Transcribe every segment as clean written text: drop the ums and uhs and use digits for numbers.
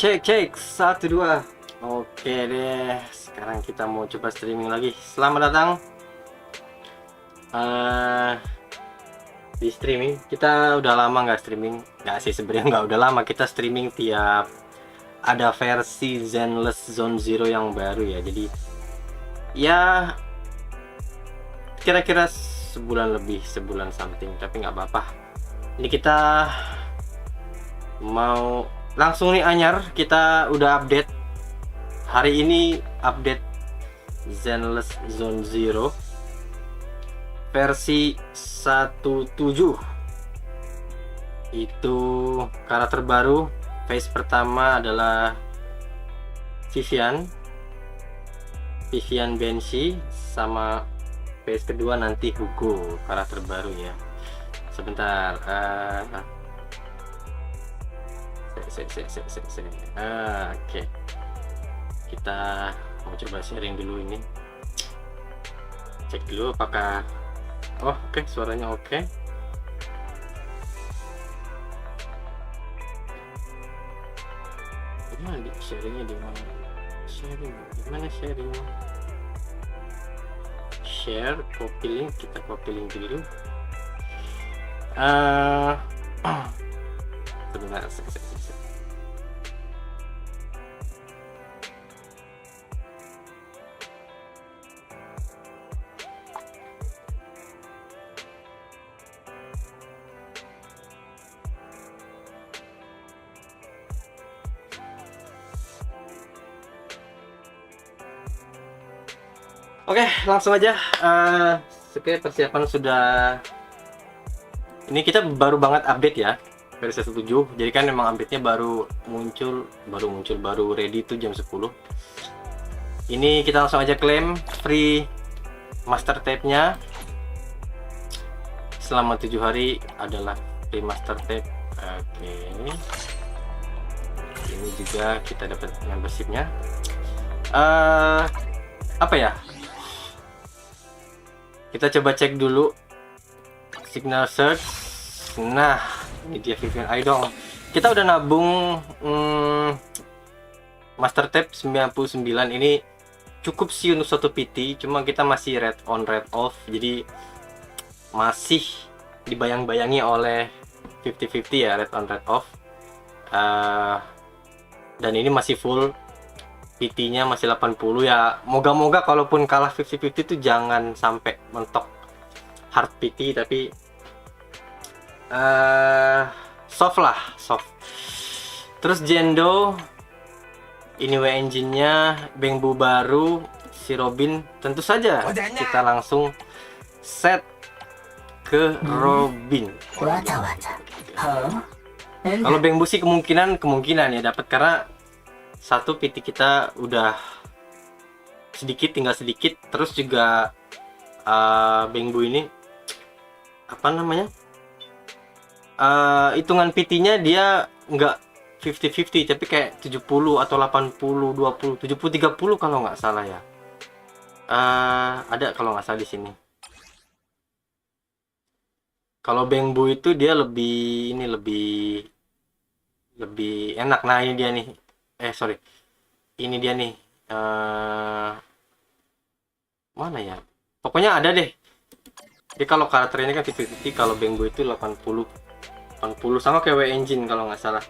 Cek 1 2. Oke deh, sekarang kita mau coba streaming lagi. Selamat datang di streaming. Kita udah lama nggak streaming, nggak sih sebenarnya, nggak udah lama kita streaming tiap ada versi Zenless Zone Zero yang baru ya. Jadi ya kira-kira sebulan lebih, sebulan something, tapi nggak apa-apa. Ini kita mau langsung nih anyar, kita udah update hari ini, update Zenless Zone Zero versi 17. Itu karakter baru. Phase pertama adalah Vivian Banshee, sama phase kedua nanti Hugo, karakter baru ya. Sebentar, oke, kita mau coba sharing dulu ini, cek dulu apakah oke, suaranya oke. Gimana di sharingnya, di mana sharing, gimana sharing, share, copy link, kita copy link dulu. Sebentar, Oke, langsung aja. Oke, persiapan sudah. Ini kita baru banget update ya, versi 7. Jadi kan memang update-nya baru ready itu jam 10. Ini kita langsung aja klaim free master tape-nya. Selama 7 hari adalah free master tape. Oke. Ini juga kita dapat membership-nya. Apa ya? Kita coba cek dulu signal search. Nah, ini dia Vivian. Ayo dong. Kita udah nabung master tape 99. Ini cukup sih untuk satu PT. Cuma kita masih red on red off. Jadi masih dibayang-bayangi oleh 50-50 ya, red on red off. Dan ini masih full. PT-nya masih 80 ya. Moga-moga kalaupun kalah 50-50 itu jangan sampai mentok hard PT, tapi soft lah, soft. Terus Jendo, ini engine-nya, Bengbu baru, si Robin, tentu saja kita langsung set ke Robin. Kalau Bengbu sih kemungkinan ya dapat, karena satu PT kita udah sedikit, tinggal sedikit. Terus juga Bengbu ini apa namanya, hitungan PT-nya dia nggak 50-50, tapi kayak 70 atau 80 20 70 30 kalau nggak salah ya. Ada kalau nggak salah di sini. Kalau Bengbu itu dia lebih enak. Nah, ini dia nih. Sorry, ini dia nih. Mana ya? Pokoknya ada deh. Jadi kalau karakter ini kan 50-50, kalau Bengbu itu 80 sama kayak engine kalau nggak salah.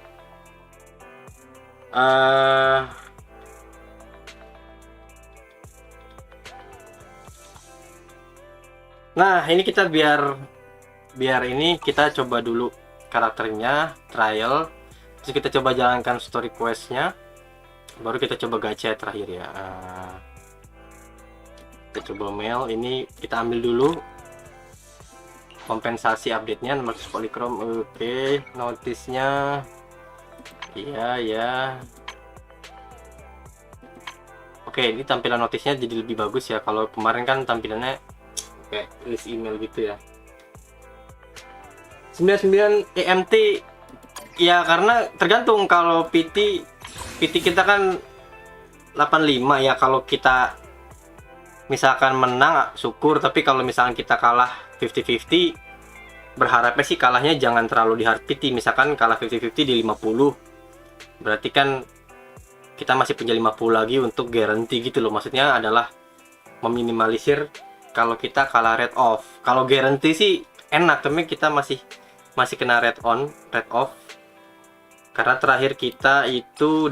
Nah, ini kita biar ini kita coba dulu karakternya trial. Terus kita coba jalankan story quest-nya, baru kita coba gacha terakhir ya. Kita coba mail, ini kita ambil dulu kompensasi update-nya, nomor polychrome. Oke, notice-nya iya. Oke, ini tampilan notice-nya jadi lebih bagus ya. Kalau kemarin kan tampilannya kayak list email gitu ya. 99 EMT ya, karena tergantung. Kalau PT kita kan 85 ya. Kalau kita misalkan menang syukur, tapi kalau misalkan kita kalah 50-50, berharapnya sih kalahnya jangan terlalu di hard PT. Misalkan kalah 50-50 di 50, berarti kan kita masih punya 50 lagi untuk guarantee gitu loh. Maksudnya adalah meminimalisir kalau kita kalah red off. Kalau guarantee sih enak, tapi kita masih kena red on, red off. Karena terakhir kita itu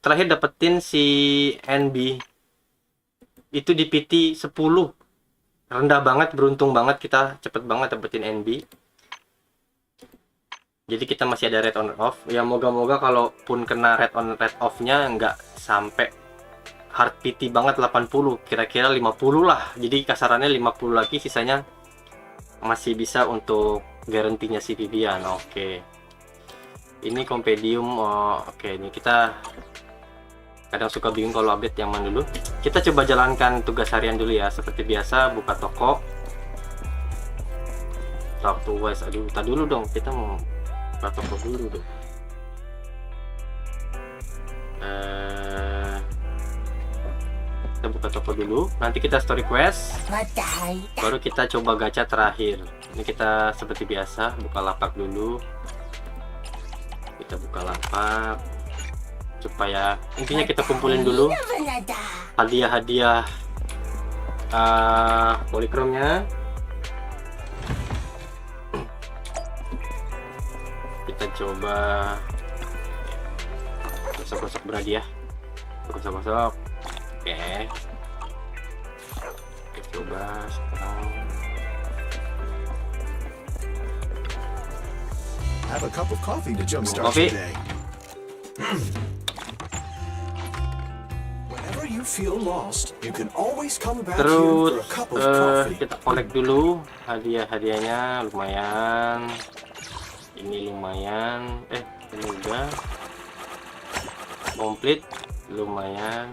terakhir dapetin si NB itu di PT 10. Rendah banget, beruntung banget, kita cepet banget dapetin NB. Jadi kita masih ada red on red off. Ya moga-moga kalaupun kena red on red off nya nggak sampai hard PT banget 80, kira-kira 50 lah. Jadi kasarannya 50 lagi, sisanya masih bisa untuk garantinya si Vivian. Oke. Ini kompendium. Oke, ini kita kadang suka bingung kalau update yang mana dulu. Kita coba jalankan tugas harian dulu ya. Seperti biasa, buka toko. Talk to West. Aduh, tak dulu dong. Kita mau buka toko dulu dong. Kita buka toko dulu. Nanti kita story quest. Baru kita coba gacha terakhir. Ini kita seperti biasa buka lapak dulu. Kita buka lapak supaya intinya kita kumpulin dulu hadiah-hadiah polikromnya. Kita coba gosok-gosok berhadiah, gosok-gosok. Oke, kita coba sekarang. Have a cup of coffee to jumpstart Coffee. your day. Whenever you feel lost, you can always come back here for Terus a cup of coffee. kita collect dulu hadiah-hadiahnya. Lumayan, ini lumayan. Ini udah komplit, lumayan.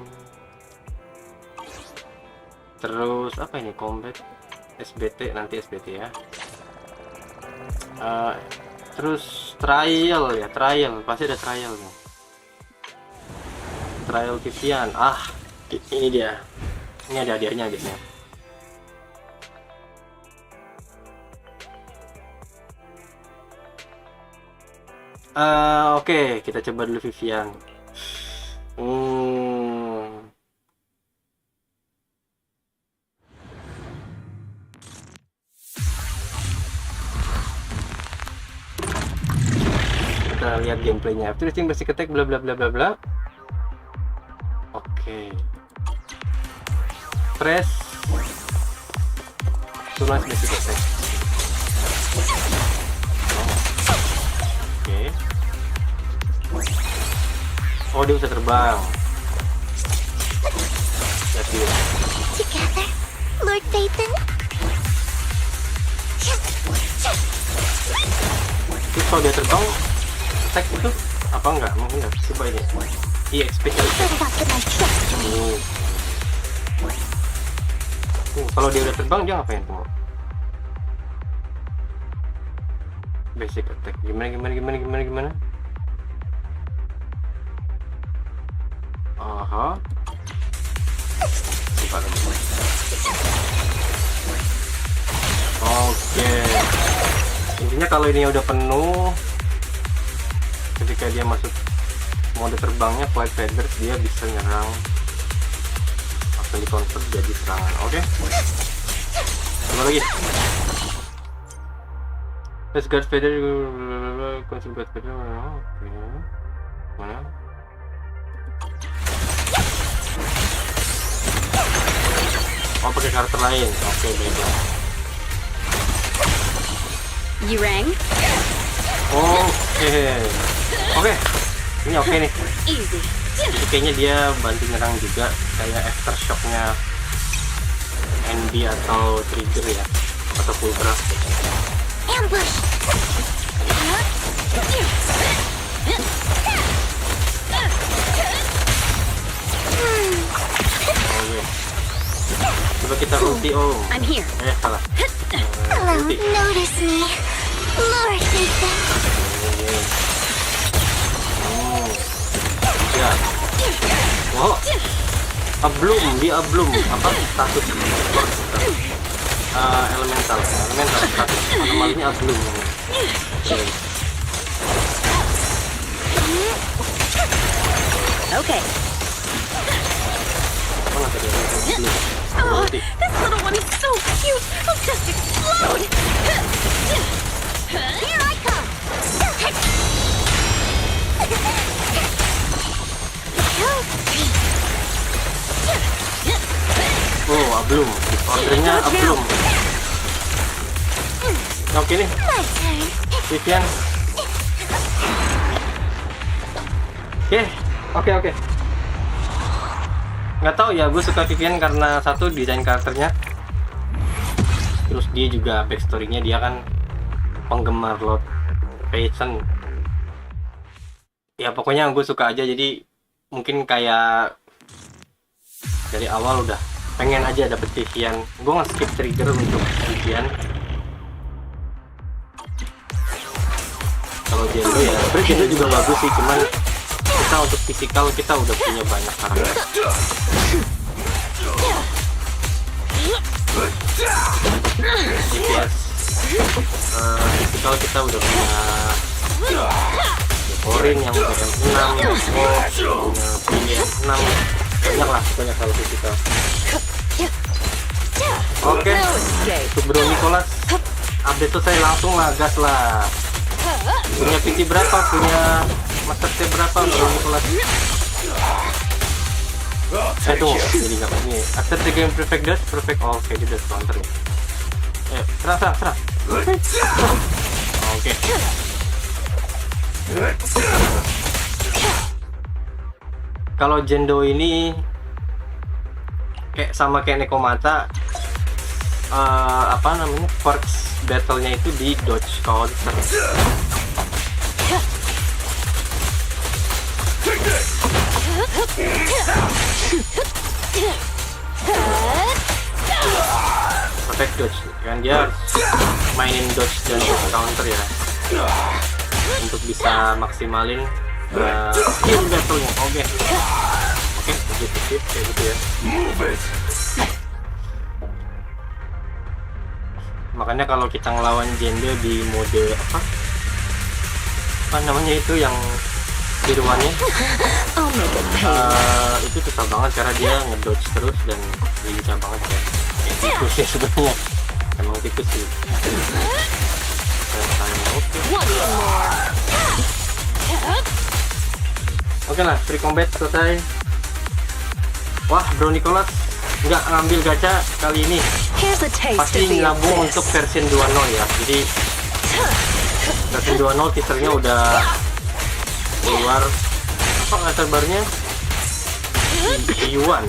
Terus apa ini, combat SBT, nanti SBT ya. Terus trial ya, trial pasti ada trial nih. Trial Vivian. Ini dia. Ini ada hadiahnya biasanya. Oke, kita coba dulu Vivian. Kita lihat gameplaynya. Terusing basic attack bla bla bla bla bla. Oke. Press tulis basic attack. Oke. Oh, dia bisa terbang. Together, Lord Phaethon. Terus kalau dia terbang, attack itu apa enggak? Mungkin enggak. Coba ini. Iya, special attack. Kalau dia udah terbang, dia ngapain tuh? Basic attack. Gimana? Aha. Coba lagi. Oke. Intinya kalau ini udah penuh, ketika dia masuk mode terbangnya flight feathers, dia bisa nyerang, akan di convert jadi serangan. Oke. Coba lagi. Let's guard feather, consume guard feather. Oke. Mana? Oh, pakai karakter lain. Oke, beda. You rang? Oke. Ini oke nih. Easy. Jadi kayaknya dia bantu nyerang juga, kayak aftershocknya NB atau trigger ya, atau pulbra. Ambush. Oke. Coba kita ulti. I'm here. Salah. Hello, Ulti. notice me, Lord Phaethon. Ya. Wow. Dia belum apa status elemental status anomalinya belum. Oke. Okay. Mana tadi? Belum. Oh, Berhenti. this little one is so cute. I'll just explode. Here I come. Oh, ablum. Ordernya ablum. Oke nih, My turn. Vivian. Oke. Nggak tahu ya, gue suka Vivian karena satu desain karakternya. Terus dia juga backstory-nya, dia kan penggemar Lord Passion. Ya pokoknya gue suka aja, jadi mungkin kayak dari awal udah pengen aja dapet Vivian. Gue nge-skip trigger untuk Vivian. Kalau Jendo ya, sebenernya Jendo juga bagus sih, cuman kita untuk fisikal kita udah punya banyak karakter. DPS fisikal kita udah punya Korin yang udah 6, punya Vivian 6, banyak kalau fisikal. Oke, No escape. untuk Bro Nicholas update selesai, langsung lah gas lah. Punya PT berapa, punya Master T berapa Bro Nicholas? Tunggu, jadi nggak ini. After the game perfect dash, perfect. Oh, oke, dia dash counter nih. Serang. Oke. Kalau Jendo ini sama kayak Nekomata, first battle-nya itu di dodge counter. Perfect dodge kan, dia mainin dodge dan counter ya untuk bisa maksimalin skill battle-nya. Oke, kayak gitu ya. Makanya kalau kita ngelawan Jendo di mode apa namanya itu yang biruannya, itu susah banget karena dia ngedodge terus dan lincah banget ya. Tikus ya sebenarnya, emang tikus sih. Oke lah, free combat selesai. Wah, Bro Nicholas nggak ngambil gacha kali ini. Here's a taste of Pasti the nabung abyss. untuk versi 2.0 ya. Jadi versi 2.0 teasernya udah keluar. Apa nggak terbarunya? Shiyuan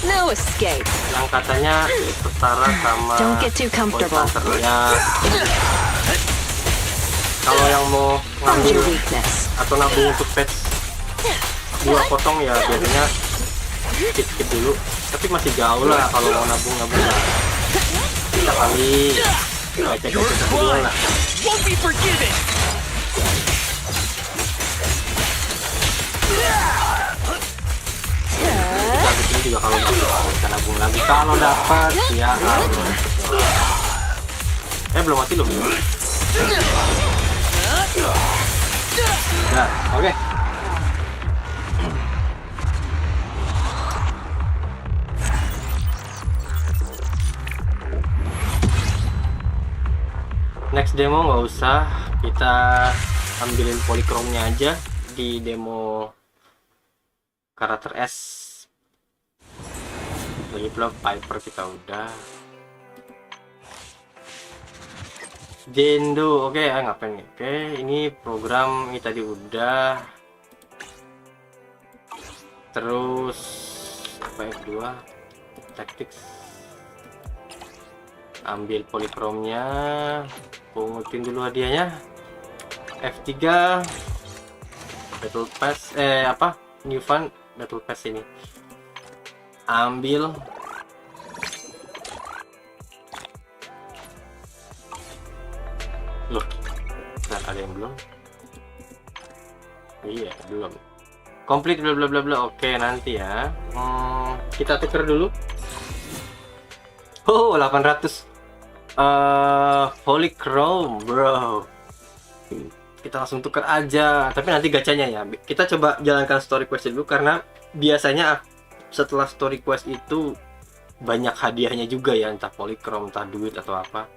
No escape. yang katanya setara sama Don't get too comfortable. Hunter-nya. Kalau yang mau Find your ngambil weakness. atau nabung untuk patch 2.0 ya biasanya skip dulu, tapi masih jauh lah kalau mau nabung lah. Kita kali gacha-gacha dulu lah. Won't be forgiven. Kita habis ini juga kalau dapat kita nabung lagi kalau dapat ya. Belum mati loh. Nah, oke. Next demo nggak usah, kita ambilin polychrome-nya aja di demo Karakter S. Lagi pula Piper kita udah. Jendo, oke, ngapain nih? Oke, ini program ini tadi udah. Terus apa F2? Tactics. Ambil polychrome-nya, pungutin dulu hadiahnya. F3 Battle Pass, New Fun Battle Pass ini. Ambil. Loh, nah, ada yang belum? Iya, belum. Complete bla bla bla bla. Oke, nanti ya. Kita tuker dulu. Oh, 800. Polychrome, bro. kita langsung tuker aja. Tapi nanti gacanya ya. Kita coba jalankan story quest dulu karena biasanya setelah story quest itu banyak hadiahnya juga ya, entah polychrome, entah duit atau apa.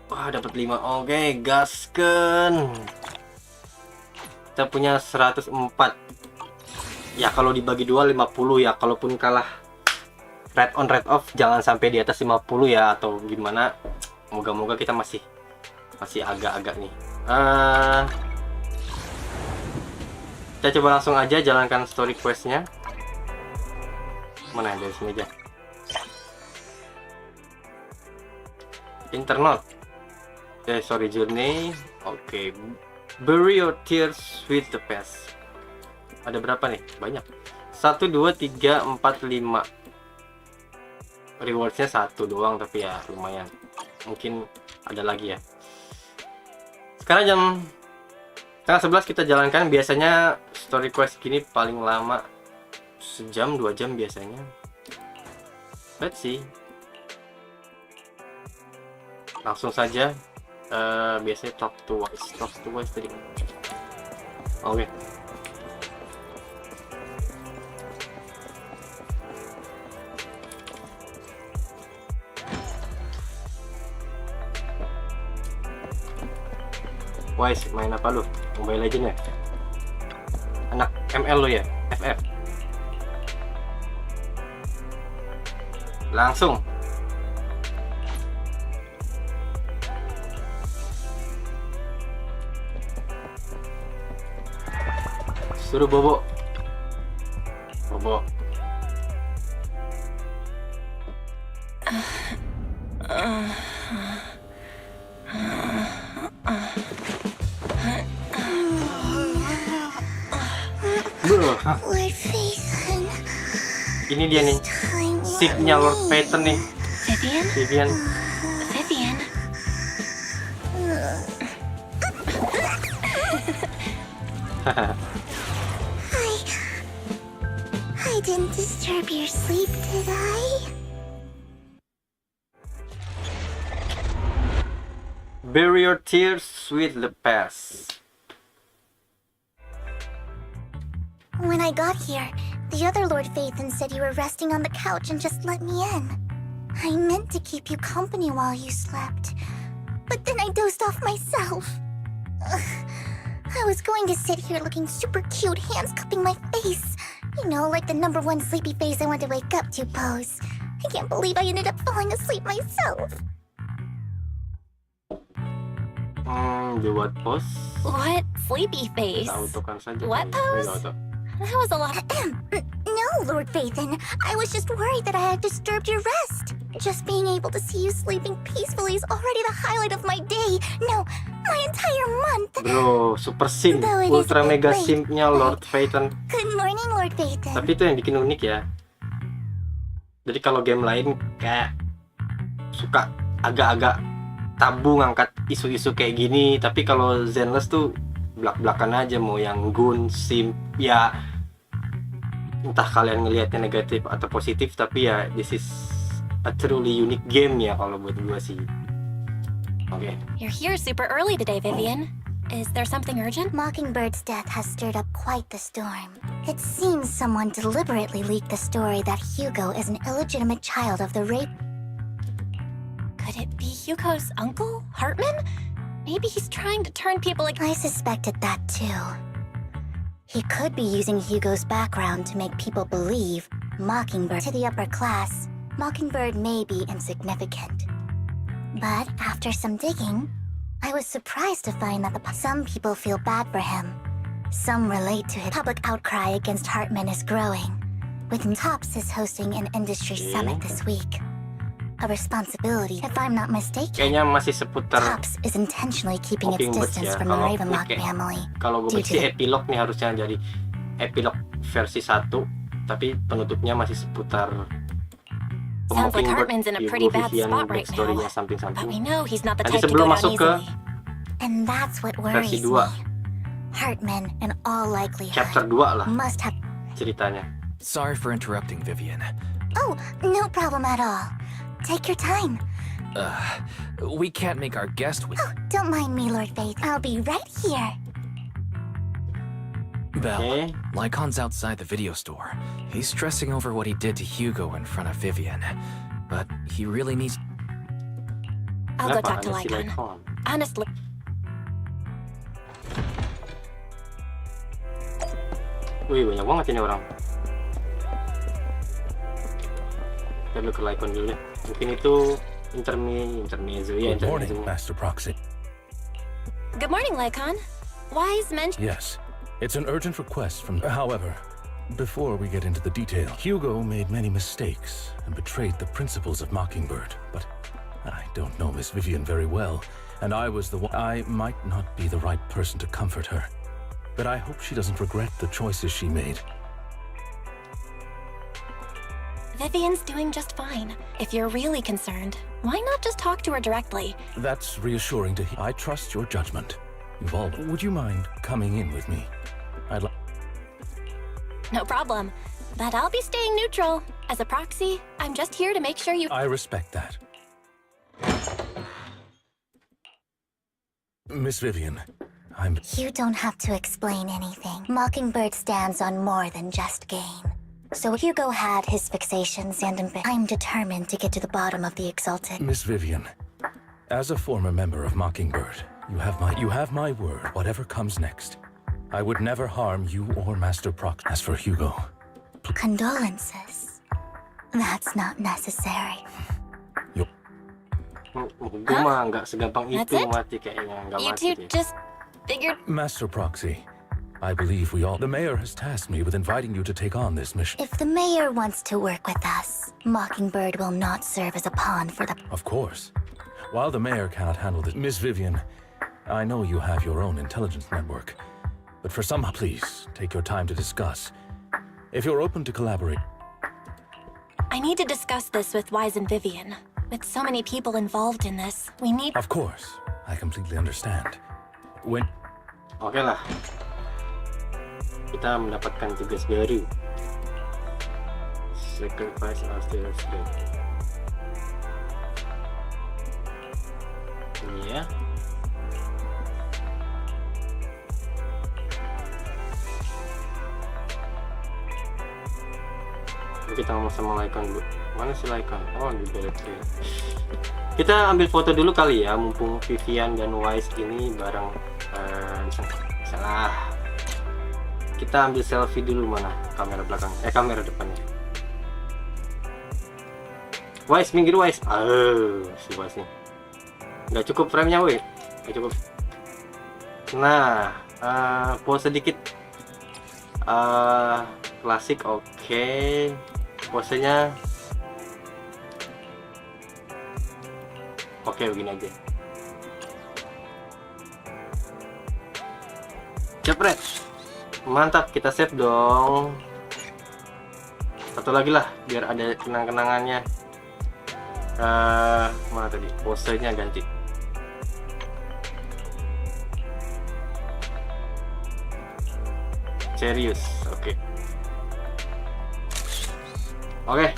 Wah, dapat 5. Oke, gasken. Kita punya 104. Ya kalau dibagi 2 50 ya. Kalaupun kalah red on red off jangan sampai di atas 50 ya atau gimana. Moga-moga kita masih agak-agak nih. Kita coba langsung aja jalankan story questnya. Mana dari sini aja. Internet. Sorry, journey. Oke. Bury your tears with the past. Ada berapa nih? Banyak. 1, 2, 3, 4, 5. Rewardsnya 1 doang tapi ya lumayan. Mungkin ada lagi ya. Sekarang jam setengah 11 kita jalankan. Biasanya story quest gini paling lama sejam 2 jam biasanya. Let's see. Langsung saja. Biasanya talk to wise tadi. Oke. Wise, main apa lu? Mobile Legends ya? Anak ML lu ya? FF. Langsung. Suruh bobo. Bobo. Lord Phaethon. Ini dia nih. Ship-nya Lord Phaethon nih. Vivian? Vivian. Vivian? I didn't disturb your sleep, did I? Bury your tears with the past. When I got here, the other Lord Phaethon said you were resting on the couch and just let me in. I meant to keep you company while you slept, but then I dozed off myself. Ugh. I was going to sit here looking super cute, hands cupping my face. You know, like the #1 sleepy face I want to wake up to pose. I can't believe I ended up falling asleep myself. Buat pose. What? Sleepy face? Tahu tukan saja. What pose? That was a lot. No, Lord Phaethon. I was just worried that I had disturbed your rest. Just being able to see you sleeping peacefully is already the highlight of my day. No, my entire month. Bro, super sim, Though it is ultra a bit mega late. simpnya Lord Phaethon. Good morning, Lord Phaethon. Tapi itu yang bikin unik ya. Jadi kalau game lain kayak suka agak-agak tabu ngangkat isu-isu kayak gini, tapi kalau Zenless tuh belak-belakan aja, mau yang gun, sim, ya entah kalian ngelihatnya negatif atau positif, tapi ya this is a truly unique game ya kalau buat gua sih. Oke. You're here super early today, Vivian. Is there something urgent? Mockingbird's death has stirred up quite the storm. It seems someone deliberately leaked the story that Hugo is an illegitimate child of the rape. Could it be Hugo's uncle, Hartman? Maybe he's trying to turn people like... I suspected that too. He could be using Hugo's background to make people believe Mockingbird to the upper class. Mockingbird may be insignificant. But after some digging, I was surprised to find that some people feel bad for him. Some relate to it. Public outcry against Hartman is growing, with Tops is hosting an industry summit this week. A responsibility, if I'm not mistaken. Kayaknya masih seputar Tops is intentionally keeping its Mockingbird distance ya. from the Kalau Ravenlock kayak- family. Kalau gue due sih to the- epilog nih harusnya jadi epilog versi 1, tapi penutupnya masih seputar Sounds like Mockingbird, Hartman's in a Hugo, pretty bad Vivian, spot right backstory-nya now. samping-samping. But we know he's not the Nanti type to sebelum go masuk down ke easily. And that's what versi worries 2, me. Hartman, in all likelihood, chapter 2 lah must have... ceritanya. Sorry for interrupting, Vivian. Oh, no problem at all. Take your time. We can't make our guest with Oh, don't mind me, Lord Faith. I'll be right here. Belle. Okay. Lycon's outside the video store. He's stressing over what he did to Hugo in front of Vivian. But he really needs... I'll go Kenapa talk to ada si Lycon. Lycon? Honestly, Wih, banyak banget ini orang. Kita dulu ke Lycon dulu deh. Mungkin itu intermezzo ya, Good morning, intermezzo. Master Proxy. good morning, Lycon. Wise mention. Yes, it's an urgent request from... However, before we get into the detail, Hugo made many mistakes and betrayed the principles of Mockingbird, but I don't know Miss Vivian very well, and I was the one... I might not be the right person to comfort her, but I hope she doesn't regret the choices she made. Vivian's doing just fine. If you're really concerned, why not just talk to her directly? That's reassuring to hear. I trust your judgment. You've all... Would you mind coming in with me? I'd like... No problem. But I'll be staying neutral. As a proxy, I'm just here to make sure you... I respect that. Miss Vivian, I'm... You don't have to explain anything. Mockingbird stands on more than just game. So Hugo had his fixations and I'm determined to get to the bottom of the Exalted. Miss Vivian, as a former member of Mockingbird, you have my word, whatever comes next. I would never harm you or Master Prox. As for Hugo, Condolences. That's not necessary. Gue mah nggak segampang That's itu it? mati kayaknya, nggak You mati two deh. just figured... Master Proxy, I believe we all... The mayor has tasked me with inviting you to take on this mission. If the mayor wants to work with us, Mockingbird will not serve as a pawn for the... Of course. While the mayor cannot handle this... Miss Vivian, I know you have your own intelligence network, but for some... Please, take your time to discuss. If you're open to collaborate... I need to discuss this with Wise and Vivian. With so many people involved in this, we need... Of course, I completely understand. When... Oke lah. Kita mendapatkan tugas baru. Sacrifice our steelers dead. Ini ya. Kita ngomong sama Lycon dulu. Mana si Lycon? Oh, di balik ya. Kita ambil foto dulu kali ya, mumpung Vivian dan Wise ini bareng. Salah. Kita ambil selfie dulu, mana kamera belakang? Kamera depannya. Wise, minggir Wise. Si Wise nih. Nggak cukup frame-nya, weh. Nggak cukup. Nah, pose sedikit. Klasik, oke. Posenya oke, begini aja. Jepret. Mantap, kita save dong. Satu lagi lah biar ada kenang-kenangannya. Mana tadi? Posenya ganti. Serius, oke. Oke.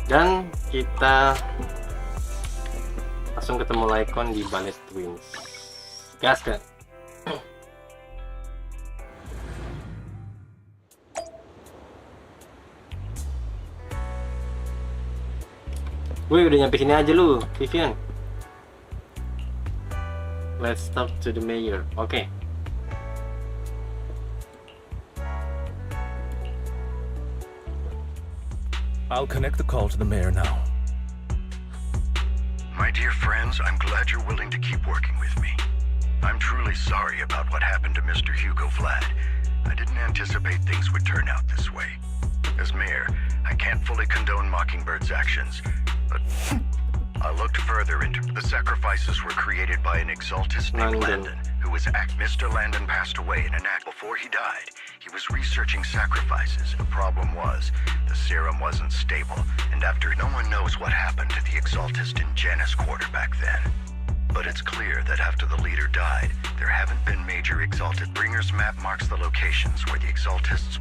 Dan kita langsung ketemu Lycon di Ballet Twins. Gas kan? Wih, udah nyampe sini aja lu, Vivian. Let's talk to the mayor. Oke. I'll connect the call to the mayor now. My dear friends, I'm glad you're willing to keep working with me. I'm truly sorry about what happened to Mr. Hugo Vlad. I didn't anticipate things would turn out this way. As mayor, I can't fully condone Mockingbird's actions, but I looked further into the sacrifices were created by an exaltist named Landon, who was Mr. Landon passed away in an act. Before he died, he was researching sacrifices. The problem was, the serum wasn't stable, and after no one knows what happened to the exaltist in Janus Quarter back then. But it's clear that after the leader died, there haven't been major exalted. Bringer's map marks the locations where the exaltists...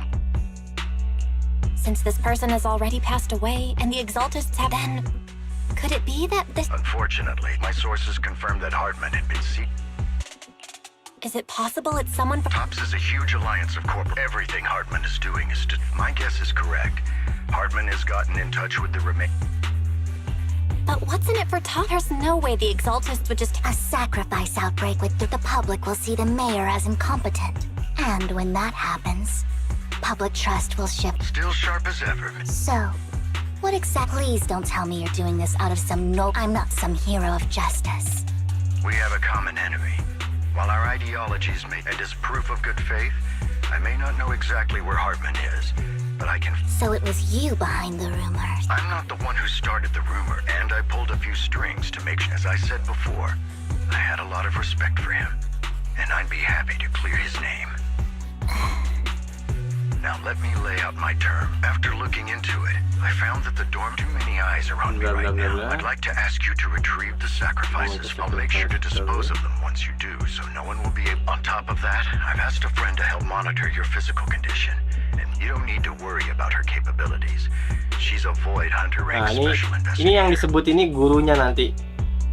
Since this person has already passed away, and the Exaltists have then... Could it be that this... Unfortunately, my sources confirmed that Hartman had been Is it possible it's someone from... TOPS is a huge alliance of corporate. Everything Hartman is doing is to... My guess is correct. Hartman has gotten in touch with the But what's in it for Top? There's no way the Exaltists would just... A sacrifice outbreak with the public will see the mayor as incompetent. And when that happens, public trust will shift. Still sharp as ever. So, what exactly? Please don't tell me you're doing this out of some I'm not some hero of justice. We have a common enemy. While our ideologies may... And as proof of good faith, I may not know exactly where Hartman is, but I can... So it was you behind the rumors. I'm not the one who started the rumor, and I pulled a few strings to make sure. As I said before, I had a lot of respect for him, and I'd be happy to clear his name. Now let me lay out my term. After looking into it, I found that the dorm too many eyes are on me right now. I'd like to ask you to retrieve the sacrifices. I'll make sure to dispose of them once you do, so no one will be able... On top of that, I've asked a friend to help monitor your physical condition, and you don't need to worry about her capabilities. She's a void hunter rank special investigator. Ini yang disebut ini gurunya nanti.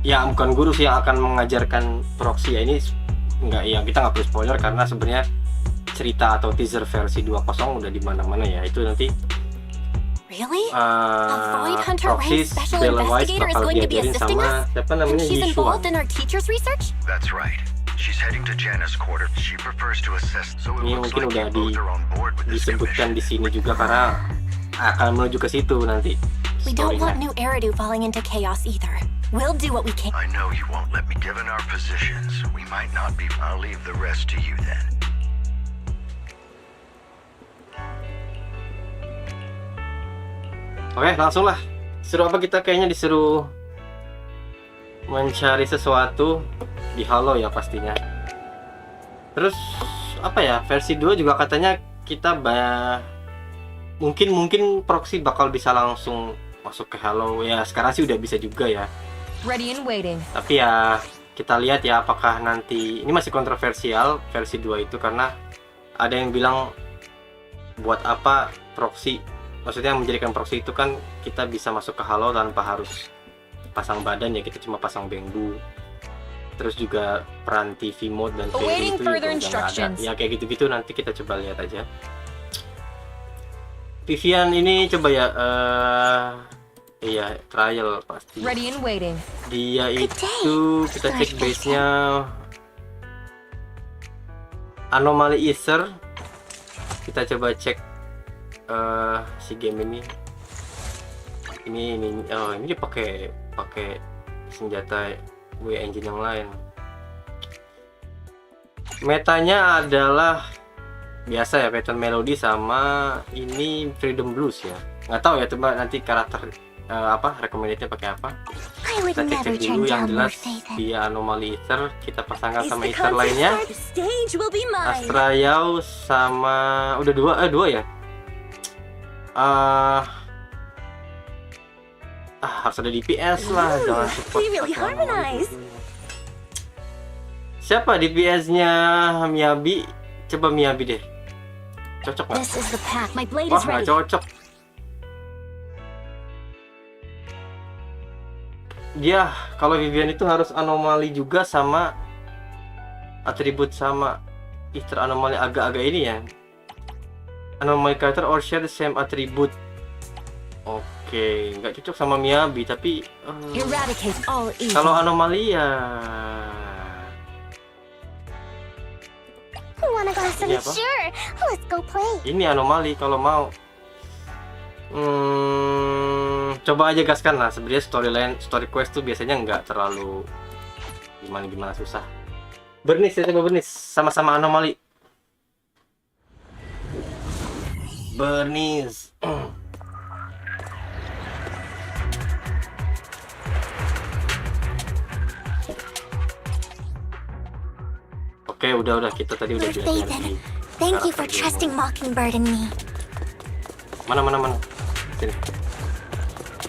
Ya bukan guru sih yang akan mengajarkan proxy ya, ini enggak, ya kita nggak perlu spoiler karena sebenarnya cerita atau teaser versi 2.0 udah di mana-mana ya. Itu nanti Really? A void hunter rank special investigator is going to be assisting us? And she's involved in our teacher's research? That's right. She's heading to Jana's quarter. She prefers to assess, so it Ini looks mungkin like udah you both are on board with this disebutkan commission. di sini juga karena akan menuju ke situ nanti. We don't want story-nya. New Eridu falling into chaos either. We'll do what we can. I know you won't let me. Given our positions, we might not be. I'll leave the rest to you then. Oke, langsung lah. Disuruh apa kita? Kayaknya disuruh mencari sesuatu di Halo ya pastinya. Terus apa ya? Versi 2 juga katanya kita mungkin proxy bakal bisa langsung masuk ke Halo. Ya, sekarang sih udah bisa juga ya. Ready and waiting. Tapi ya kita lihat ya apakah nanti ini masih kontroversial versi 2 itu karena ada yang bilang buat apa proxy, maksudnya menjadikan proxy itu kan kita bisa masuk ke Halo tanpa harus pasang badan ya, kita cuma pasang bengbu. Terus juga peran TV mode dan TV itu juga udah nggak ada. Ya kayak gitu-gitu nanti kita coba lihat aja. Vivian ini coba ya iya trial pasti. Ready and waiting. Dia itu kita cek base-nya Anomaly Ether. Kita coba cek si game ini. Ini dia pakai senjata engine yang lain. Metanya adalah biasa ya, pattern melody sama ini Freedom Blues ya. Nggak tahu ya, coba nanti karakter recommended-nya pakai apa. Kita cek dulu yang jelas dia Anomaly Ether, kita pasangkan sama Ether lainnya. Astra Yao sama udah dua ya. Harus ada DPS lah, jangan support. Siapa DPS-nya? Miyabi, coba Miyabi deh. Cocok nggak? Wah, nggak cocok. Dia kalau Vivian itu harus anomali juga sama atribut sama Ether Anomaly agak-agak ini ya. Anomaly character or share the same attribute. Oke, nggak cocok sama Miyabi tapi kalau anomali ya. Ini apa? Ini anomali kalau mau. Coba aja gaskan lah. Sebenarnya story quest tuh biasanya nggak terlalu gimana susah. Bernis ya, coba Bernis sama-sama anomali. Bernis. Oke, udah kita tadi udah belajar di Thank you for trusting Mockingbird and me. Mana. Sini.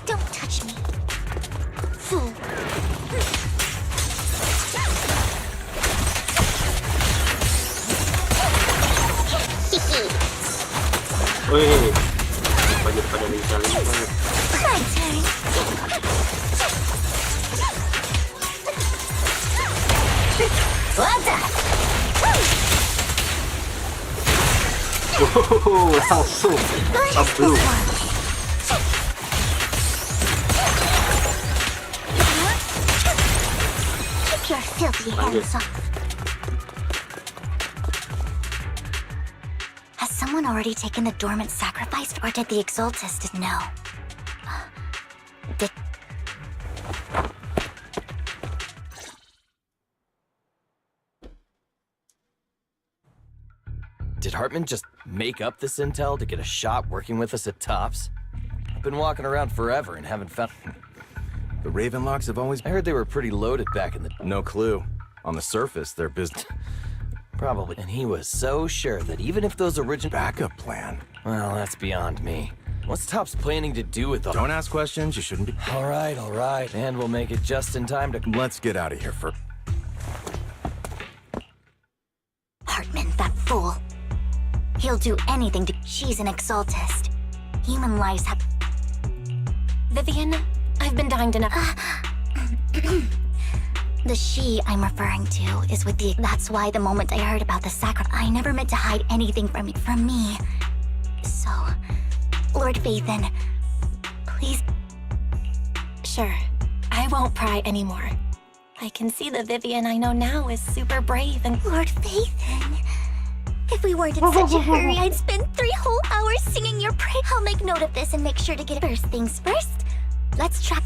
Don't touch me. Fool. Wih. Kenapa jadi pada saling banget? My turn. What's up? Langsung blue. Keep your filthy hands off. Has someone already taken the dormant sacrifice, or did the Exaltist know? Did Did Hartman just make up this intel to get a shot working with us at Tops? I've been walking around forever and haven't found... The Ravenlocks have always... I heard they were pretty loaded back in the... No clue. On the surface, they're business... Probably. And he was so sure that even if those original... Backup plan. Well, that's beyond me. What's Tops planning to do with all... Don't ask questions, you shouldn't be... All right. And we'll make it just in time to... Let's get out of here first. Hartman, that fool. He'll do anything to... She's an Exaltist. Human lives have... Vivian, I've been dying to know. The she I'm referring to is with the... That's why the moment I heard about the sacrifice, I never meant to hide anything from me. So, Lord Phaethon, please... Sure, I won't pry anymore. I can see the Vivian I know now is super brave and... Lord Phaethon, if we weren't in such a hurry, I'd spend 3 whole hours singing your praise. I'll make note of this and make sure to get it. First things first, let's try...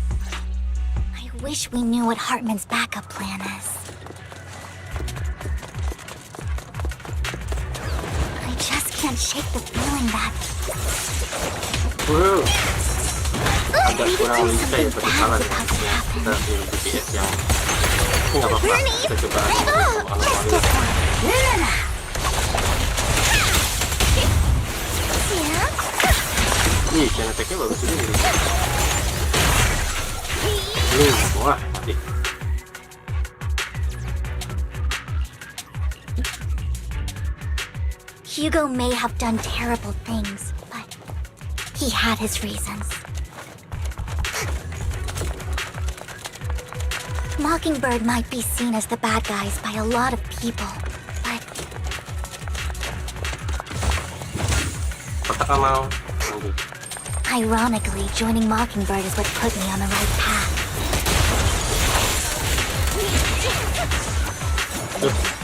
I wish we knew what Hartman's backup plan is. I just can't shake the feeling that... Wow. Agak Maybe kurang there's lincah ya something perkenalan bad's about to ya. happen. Kita pilih GPS yang nggak apa-apa. Bernie! Kita coba Oh, anomali. this one. Yeah. Ih, channel tag-nya bagus juga nih. Wah, mati. Hugo may have done terrible things, but he had his reasons. Mockingbird might be seen as the bad guys by a lot of people, but Kotak amal. ironically, joining Mockingbird is what put me on the right path.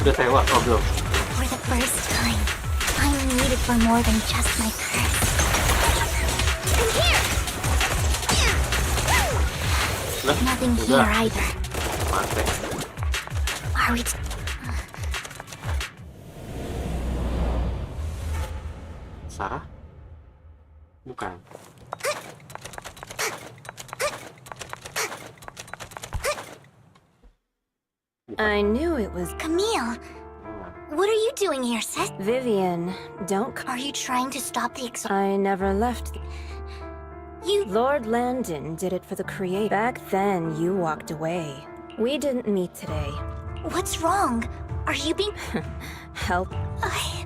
Udah tewas, oh belum. For the first time, I'm needed for more than just my curse. And here! Lah, Nothing udah. here either. Mati. Are we... Sarah? Bukan. I knew it was Camille! What are you doing here, sis? Vivian. Don't. Are you trying to stop the I never left. You... Lord Landon did it for the create. Back then, you walked away. We didn't meet today. What's wrong? Are you being... Help. I...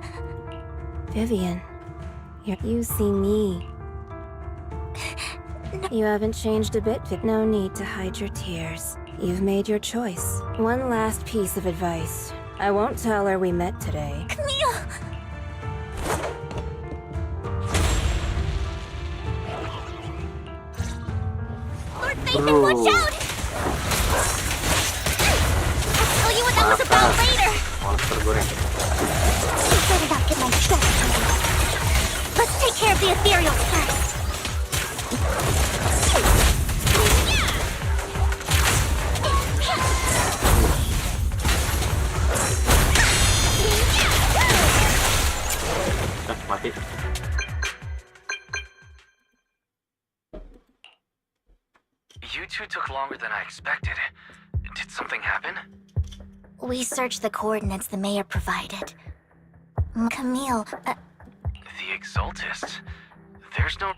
Vivian. You see me. You haven't changed a bit. No need to hide your tears. You've made your choice. One last piece of advice. I won't tell her we met today. Camille! Lord Phaethon, watch out! I'll tell you what that was about later! Monster goreng. Better not get my trust today. Let's take care of the ethereals first. Mati. You two took longer than I expected. Did something happen? We searched the coordinates the mayor provided. Camille, The Exaltists? There's no...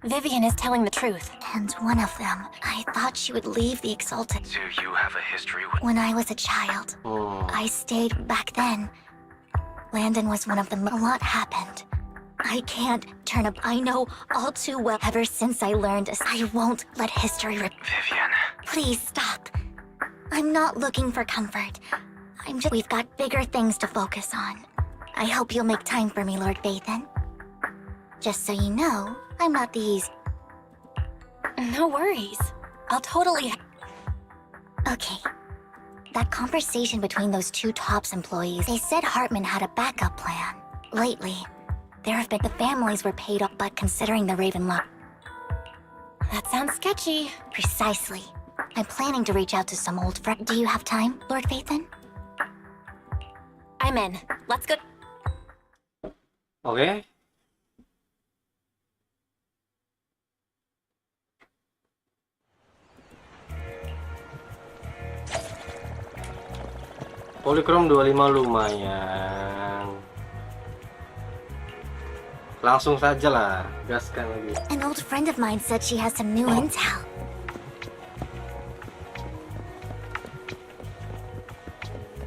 Vivian is telling the truth. and one of them, I thought she would leave the Exalted. Do you have a history with... When I was a child, Oh. I stayed back then. Landon was one of them. A lot happened. I can't turn up. I know all too well. Ever since I learned this, I won't let history Vivian. Please stop. I'm not looking for comfort. We've got bigger things to focus on. I hope you'll make time for me, Lord Vathan. Just so you know, I'm not the easy. No worries. I'll totally... Okay. That conversation between those two TOPS employees, they said Hartman had a backup plan. Lately, there have been the families were paid off, but considering the Ravenlock... That sounds sketchy. Precisely. I'm planning to reach out to some old friends. Do you have time, Lord Vathan? I'm in. Let's go. Oke. Polychrome 25 lumayan. Langsung saja lah, gaskan lagi. An old friend of mine said she has some new intel.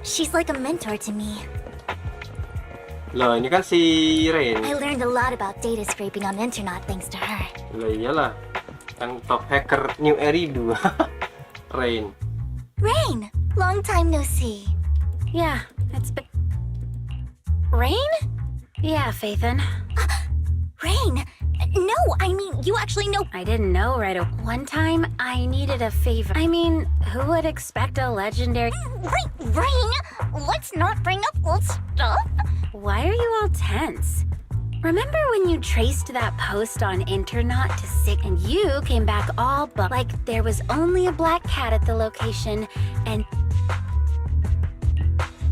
She's like a mentor to me. Loh, ini kan si Rain. I learned a lot about data scraping on the internet thanks to her. Loh iyalah, kan top hacker New Eridu. Rain. Rain, long time no see. Yeah, it's been... Rain? Yeah, Vathan. Rain, no, I mean, you actually know. I didn't know right away. One time, I needed a favor. I mean, who would expect a legendary... Rain, let's not bring up old stuff. Why are you all tense? Remember when you traced that post on internet to sick and you came back all but like there was only a black cat at the location and...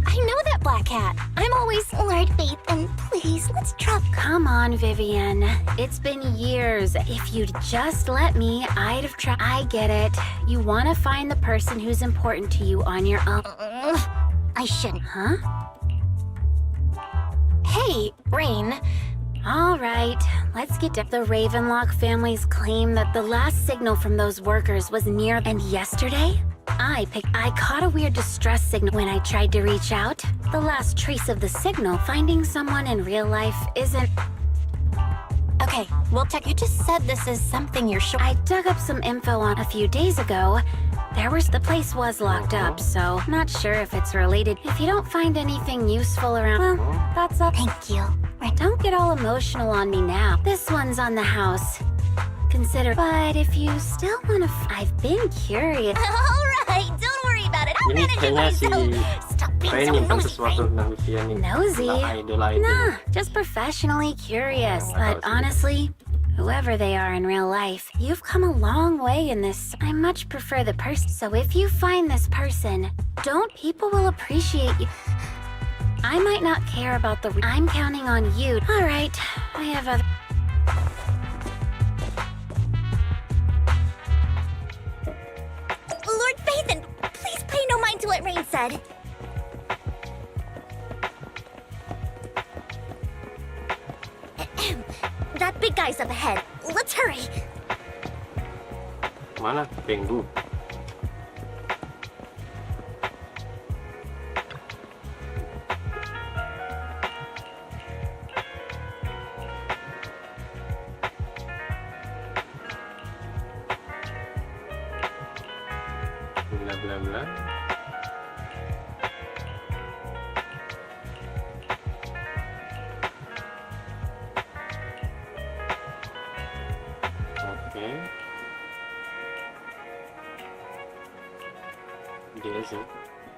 I know that black cat. I'm always... Lord Vathan, please, let's drop... Come on, Vivian. It's been years. If you'd just let me, I'd have tried. I get it. You want to find the person who's important to you on your own. I shouldn't. Huh? Hey, Rain. All right, let's get to the Ravenlock family's claim that the last signal from those workers was near. And yesterday, I caught a weird distress signal when I tried to reach out. The last trace of the signal, finding someone in real life isn't... Okay, we'll check. You just said this is something you're sure... I dug up some info on a few days ago. The place was locked up, so not sure if it's related. If you don't find anything useful around, well, that's all. Thank you. Don't get all emotional on me now. This one's on the house. Consider, but if you still want to, I've been curious. All right, don't worry about it. I'll Ini manage it kayaknya si myself. Stop being Rain so nyimpan nosy. sesuatu tentang Vivian nih. Nosy? Tentang idol. Nah, just professionally curious. But honestly, whoever they are in real life, you've come a long way in this. I much prefer the person. So if you find this person, people will appreciate you. I might not care about the... I'm counting on you. All right, I have other... Lord Vathan, please pay no mind to what Rain said. That big guy's up ahead. Let's hurry. Mana? Penggu. Bla bla bla. Oke. Dia sih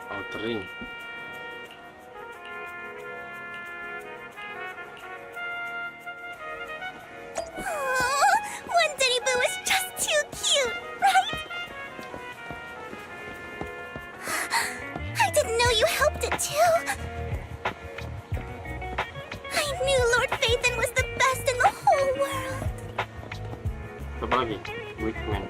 outering. One Denny Boo is just too cute, right? I didn't know you helped it too. I knew Lord Vathan was the best in the whole world. Apa lagi? Wickman.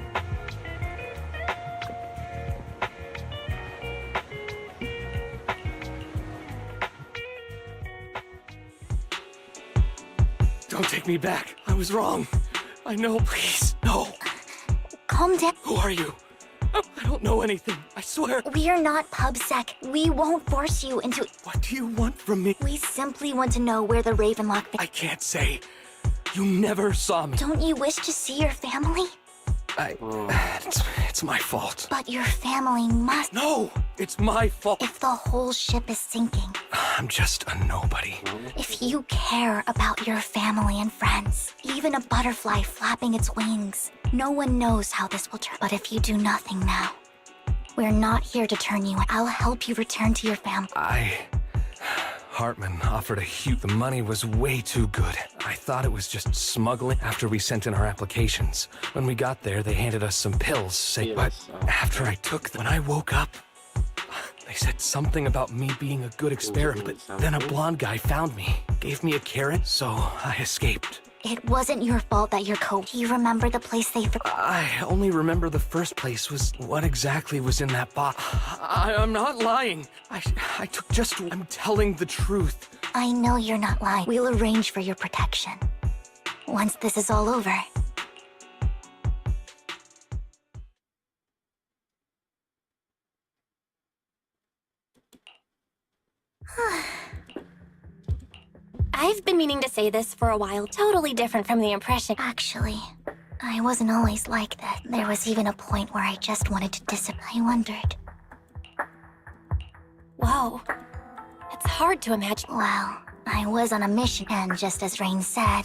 Don't take me back. I was wrong. I know, please. No. Calm down. Who are you? I don't know anything. I swear. We're not PubSec. We won't force you into... What do you want from me? We simply want to know where the Ravenlock... I can't say. You never saw me. Don't you wish to see your family? It's my fault. But your family must... No, it's my fault. If the whole ship is sinking, I'm just a nobody. if you care about your family and friends, even a butterfly flapping its wings, no one knows how this will turn. But if you do nothing now, we're not here to turn you in. I'll help you return to your family. Hartman offered a huge... The money was way too good. I thought it was just smuggling after we sent in our applications. When we got there, they handed us some pills. But after I took them, when I woke up, they said something about me being a good experiment. But then a blonde guy found me, gave me a carrot, so I escaped. It wasn't your fault that your Do you remember the place they... I only remember the first place was what exactly was in that box. I'm not lying. I took just... I'm telling the truth. I know you're not lying. We'll arrange for your protection. Once this is all over. I've been meaning to say this for a while. Totally different from the impression. Actually, I wasn't always like that. There was even a point where I just wanted to disappear. I wondered. Whoa. It's hard to imagine. Well, I was on a mission, and just as Rain said...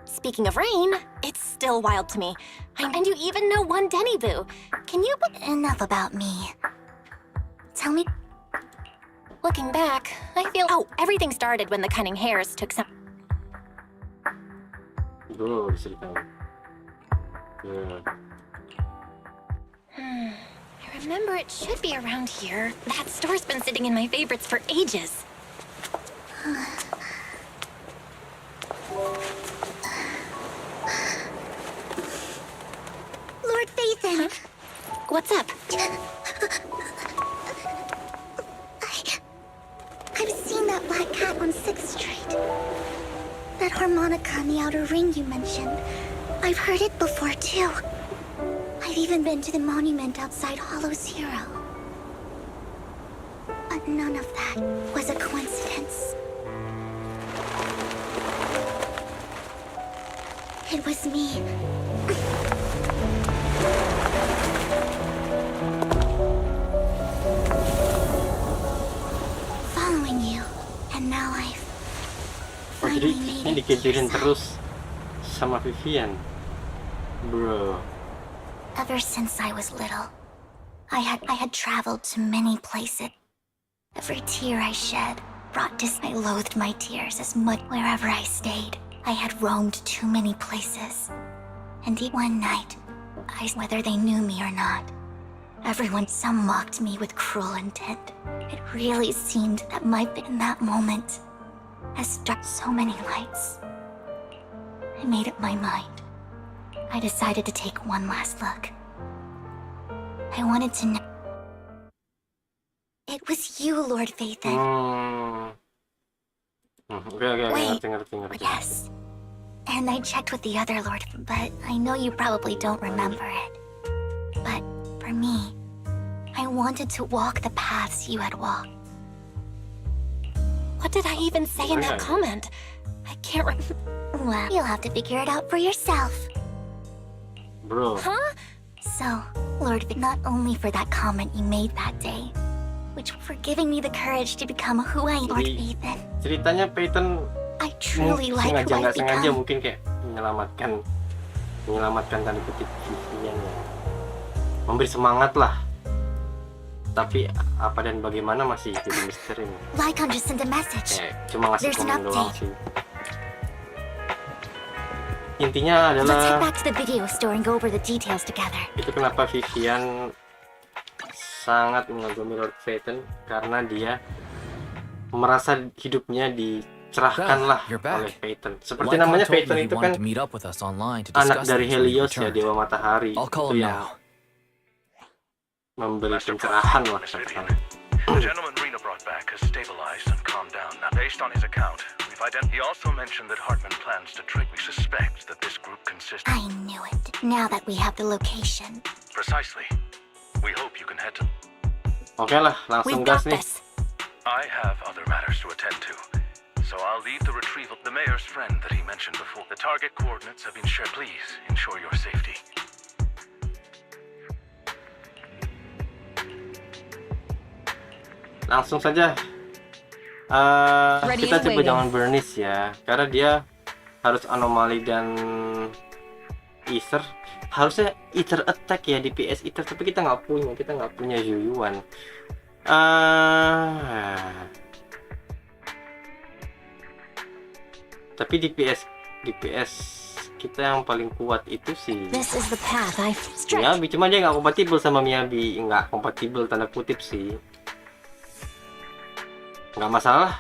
Speaking of Rain, it's still wild to me. And you even know one Denny Boo. Can you... Enough about me. Tell me... Looking back, I feel... Oh, everything started when the Cunning Hares took some... Bro, ceritanya. Yeah. I remember it should be around here. That store's been sitting in my favorites for ages. Lord Phaethon! What's up? I've seen that black cat on 6th Street. That harmonica in the outer ring you mentioned. I've heard it before, too. I've even been to the monument outside Hollow Zero. But none of that was a coincidence. It was me. Following you. And now I've Oh, jadi finally ini made it dikejarin here. terus sama Vivian. Bro. Ever since I was little, I had traveled to many places. Every tear I shed brought I loathed my tears as much wherever I stayed. I had roamed too many places. And one night, whether they knew me or not, some mocked me with cruel intent. It really seemed that in that moment has struck so many lights. I made up my mind. I decided to take one last look. I wanted to know. It was you, Lord Phaethon. Oke, Wait. ngerti. Yes. And I checked with the other Lord, but I know you probably don't remember it. But for me, I wanted to walk the paths you had walked. What did I even say in that comment? I can't Well, you'll have to figure it out for yourself. Bro. Huh? So, Lord, not only for that comment you made that day, which for giving me the courage to become who I am, Lord Jadi, Phaethon. ceritanya Phaethon I truly like sengaja who nggak I've sengaja become. mungkin kayak menyelamatkan tanda kutip Vivian ya. Memberi semangat lah. Tapi apa dan bagaimana masih jadi misteri nih. Lycon just sent a message. Kayak cuma ngasih There's an komen doang update. sih. Intinya Let's head adalah back to the video store and go over the details together. itu kenapa Vivian sangat mengagumi Lord Phaethon karena dia merasa hidupnya dicerahkan lah You're back. oleh Phaethon. Seperti Lycon namanya told me Phaethon he itu kan wanted to meet up with us online to anak discuss dari things when he Helios ya, returned. Dewa Matahari. I'll call Itu him yang now. memberi pencerahan lah katakan. The gentleman Rena brought back has stabilized and calmed down. Now, based on his account, we've He also mentioned that Hartman plans to trick. We suspect that this group consists. I knew it. Now that we have the location. Precisely. We hope you can head to. Oke lah, langsung We've got gas nih. this. I have other matters to attend to, so I'll leave the retrieval. The mayor's friend that he mentioned before. The target coordinates have been shared. Please ensure your safety. Langsung saja. Ready Kita and coba waiting. jangan burnish ya, karena dia harus anomali dan Ether. Harusnya Ether attack ya, DPS Ether, tapi kita nggak punya Yuyuan. Tapi DPS kita yang paling kuat itu sih This is the path I've stretched. Miyabi, cuma dia nggak kompatibel sama Miyabi. Nggak kompatibel tanda kutip sih. Nggak masalah.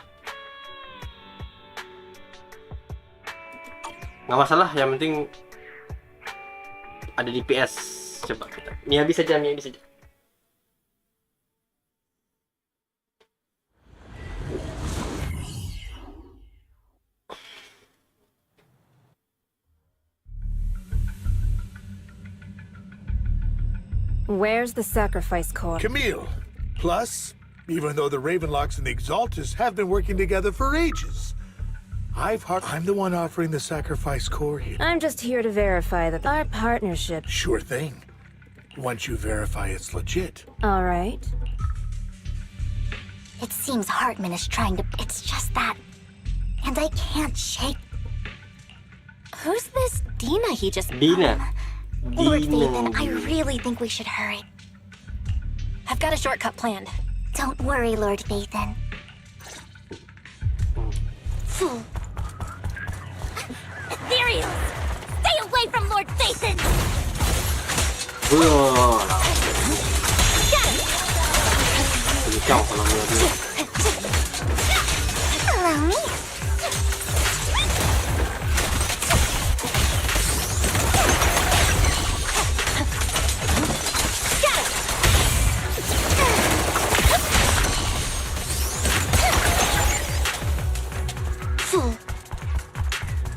Nggak masalah, yang penting ada DPS. Coba kita Miyabi saja. Where's the sacrifice core? Camille. Plus, even though the Ravenlocks and the Exaltus have been working together for ages, I'm the one offering the sacrifice core here. I'm just here to verify that our partnership. Sure thing. Once you verify it's legit. All right. It seems Hartman is trying to... It's just that... And I can't shake... Who's this Dina he just... Dina. Lord Vathan, I really think we should hurry. I've got a shortcut planned. Don't worry, Lord Vathan. There he is! Stay away from Lord Vathan! Kencang kalau Miyabi. Allow me.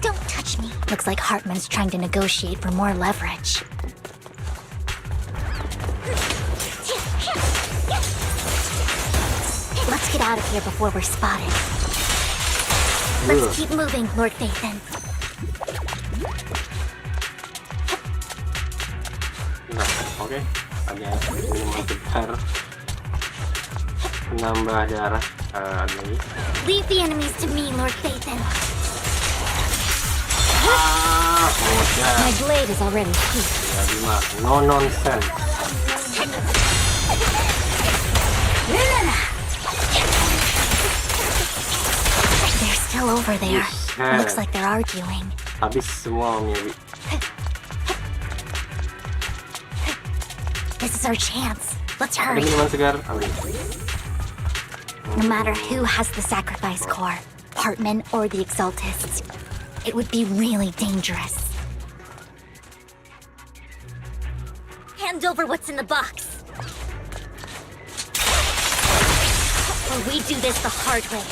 Don't touch me. Looks like Hartman's trying to negotiate for more leverage. Let's get out of here before we're spotted. Let's keep moving, Lord Vathan. Nah, oke. Ada minuman segar. Nambah darah. Ada lagi. Leave the enemies to me, Lord Vathan. Udah. My blade is already heat. Miyabi mah no nonsense. They're still over there. Buset. Looks like they're arguing. Habis semua Miyabi. This is our chance. Let's Ada hurry. minuman segar. Ambil. No matter who has the sacrifice core, Hartman or the Exaltists, it would be really dangerous. Hand over what's in the box. Or we do this the hard way.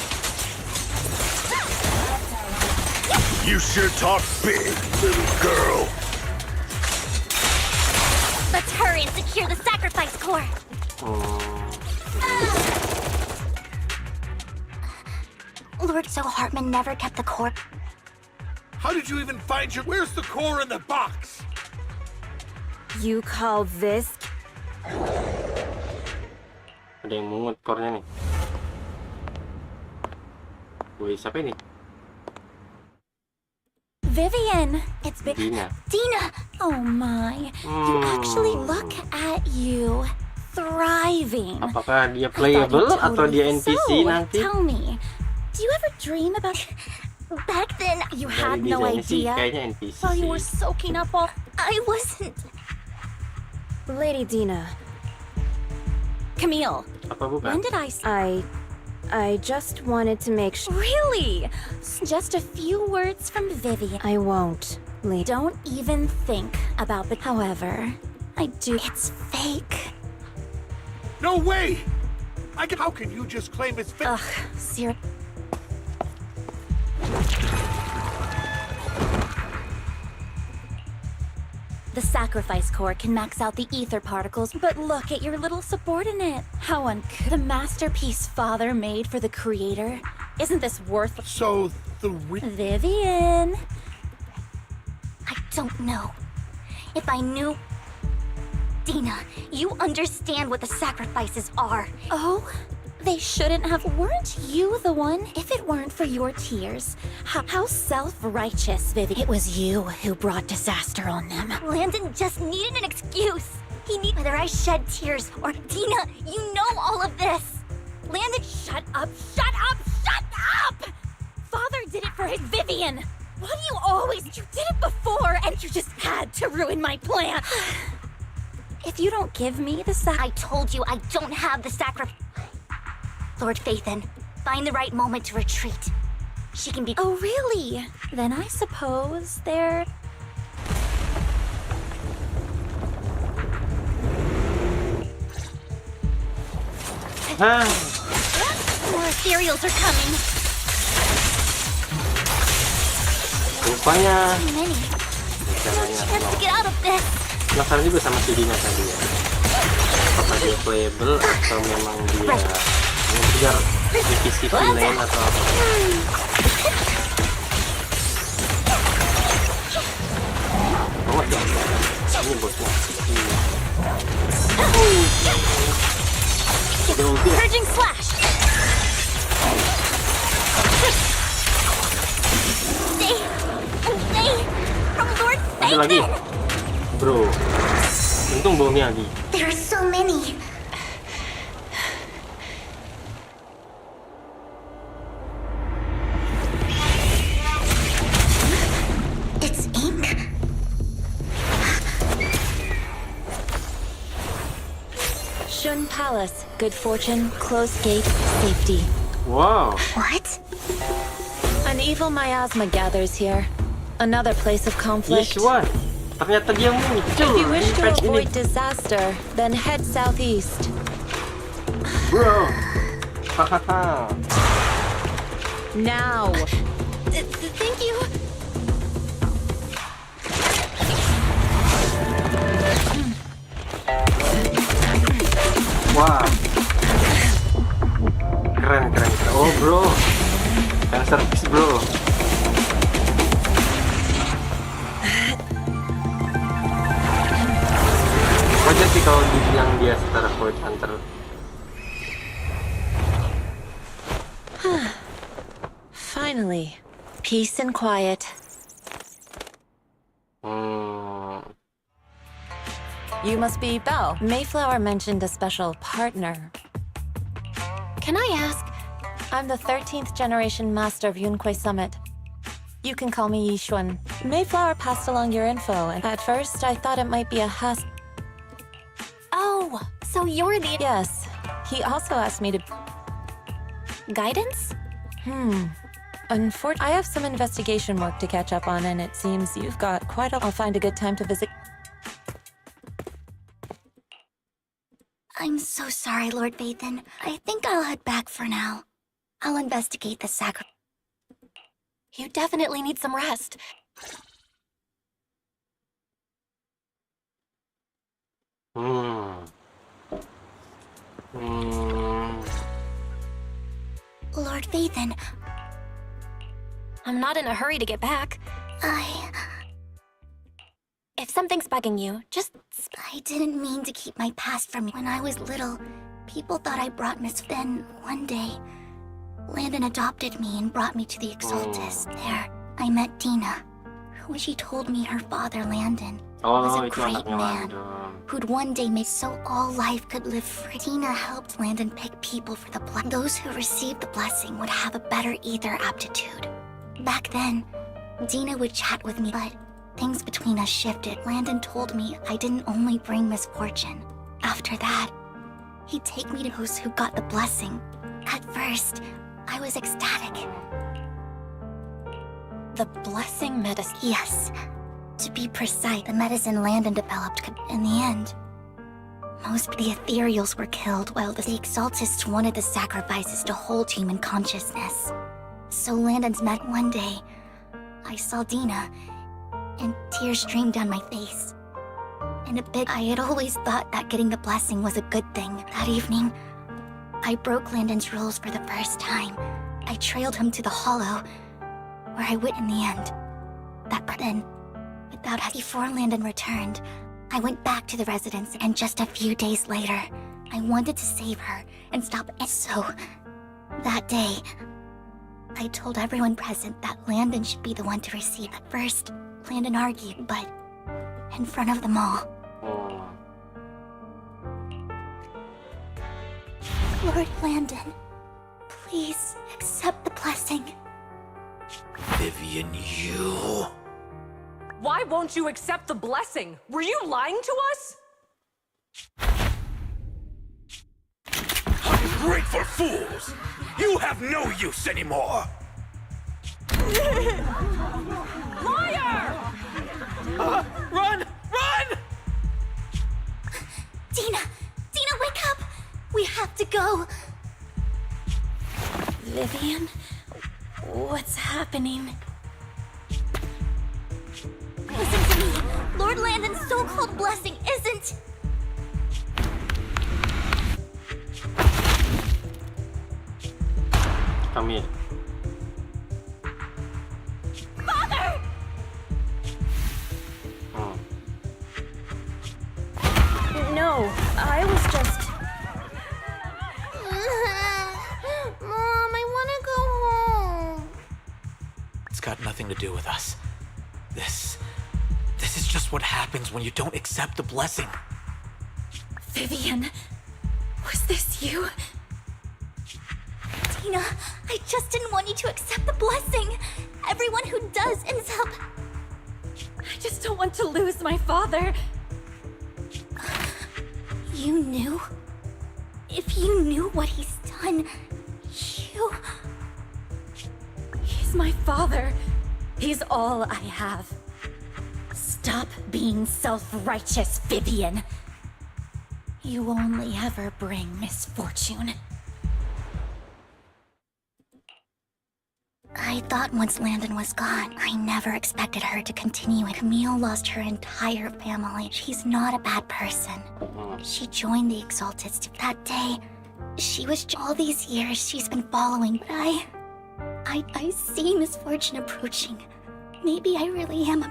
You sure talk big, little girl. Let's hurry and secure the sacrifice core. Lord, so Hartman never kept the core. How did you even find your... Where's the core in the box? You call this? Ada yang mungut core-nya nih. Wih, siapa ini? Vivian, it's been... Dina. Dina! Oh my, you actually look at you. Thriving. Apakah dia I thought playable you atau dia totally- NPC So, nanti? Tell me, do you ever dream about... Back then, You Dari had no desainnya sih idea? kayaknya NPC While you sih. were soaking up all... I wasn't. Lady Dina, Camille, Apa bukan? when did I... I just wanted to make sure. Really? Just a few words from Vivian. I won't, Lady. Don't even think about the... However, I do... It's fake. No way! How can you just claim it's fake? Ugh, The sacrifice core can max out the ether particles, but look at your little subordinate. How the masterpiece father made for the creator. Isn't this worth? So the Vivian. I don't know. If I knew... Dina, you understand what the sacrifices are. Oh? They shouldn't have. Weren't you the one? If it weren't for your tears, how self-righteous, Vivi. It was you who brought disaster on them. Landon just needed an excuse. He need whether I shed tears or Dina, you know all of this. Landon, shut up, shut up, shut up! Father did it for his Vivian. Why do you always? You did it before and you just had to ruin my plan. If you don't give me the I told you I don't have the sacrifice. Lord Phaethon, find the right moment to retreat. She can be— Oh, really? Then I suppose they're... More ethereals are coming. Rupanya. Too many. No chance to get out of this. Penasaran juga sama CD-nya tadi ya. Apakah dia playable atau memang dia mengejar divisi lain atau apa? Oh, ya. Ini bosnya. Purging slash. Stay away from Lord Ada lagi, bro. Untung bomnya lagi. There are so many. It's ink. Shun Palace. Good fortune, closed gate, safety. Wow. What? An evil miasma gathers here. Another place of conflict. Yeshua. Ternyata dia muncul. If you wish di to patch avoid ini. disaster, then head southeast. Bro. Hahaha. Now. Thank you. Wah. Keren, keren, keren. Oh, bro. Yang service, bro. Wajar sih kalau dibilang dia setara Void Hunter. Finally, peace and quiet. You must be Belle. Mayflower mentioned a special partner. Can I ask? I'm the 13th generation master of Yunque Summit. You can call me Yishuan. Mayflower passed along your info, and at first I thought it might be a has. Oh, so you're the— Yes. He also asked me to... Guidance? Unfortunately, I have some investigation work to catch up on, and it seems you've got quite a... I'll find a good time to visit. I'm so sorry, Lord Phaethon. I think I'll head back for now. I'll investigate the sacrifice. You definitely need some rest. Lord Phaethon, I'm not in a hurry to get back. If something's bugging you, just... I didn't mean to keep my past from you. When I was little, people thought I brought Miss... Then, one day, Landon adopted me and brought me to the Exaltus. There, I met Dina. She told me her father, Landon, was a great man who'd one day make so all life could live free. Dina helped Landon pick people for the blessing. Those who received the blessing would have a better ether aptitude. Back then, Dina would chat with me, but things between us shifted. Landon told me I didn't only bring misfortune. After that, he'd take me to those who got the blessing. At first, I was ecstatic. The blessing medicine? Yes. To be precise, the medicine Landon developed could... In the end, most of the ethereals were killed, while the Exaltists wanted the sacrifices to hold human consciousness. So Landon's met one day. I saw Dina, and tears streamed down my face. in a bit. I had always thought that getting the blessing was a good thing. That evening, I broke Landon's rules for the first time. I trailed him to the hollow, where I went in the end. Then, before Landon returned, I went back to the residence, and just a few days later, I wanted to save her and stop it. So, that day, I told everyone present that Landon should be the one to receive. At first, Landon argued, but in front of them all. Lord Landon, please accept the blessing. Vivian, you... Why won't you accept the blessing? Were you lying to us? Ungrateful fools! You have no use anymore! Liar! Run! Run! Dina! Dina, wake up! We have to go! Vivian? What's happening? Listen to me! Lord Landon's so-called blessing isn't... Come here. Father! No, I was just... Mom, I want to go home. It's got nothing to do with us. This is just what happens when you don't accept the blessing. Vivian, was this you? Dina, I just didn't want you to accept the blessing. Everyone who does ends up... I just don't want to lose my father. You knew? If you knew what he's done, you... He's my father. He's all I have. Stop being self-righteous, Vivian. You only ever bring misfortune. I thought once Landon was gone, I never expected her to continue it. Camille lost her entire family. She's not a bad person. She joined the Exalted that day. She was all these years she's been following, but I see misfortune approaching. Maybe I really am a...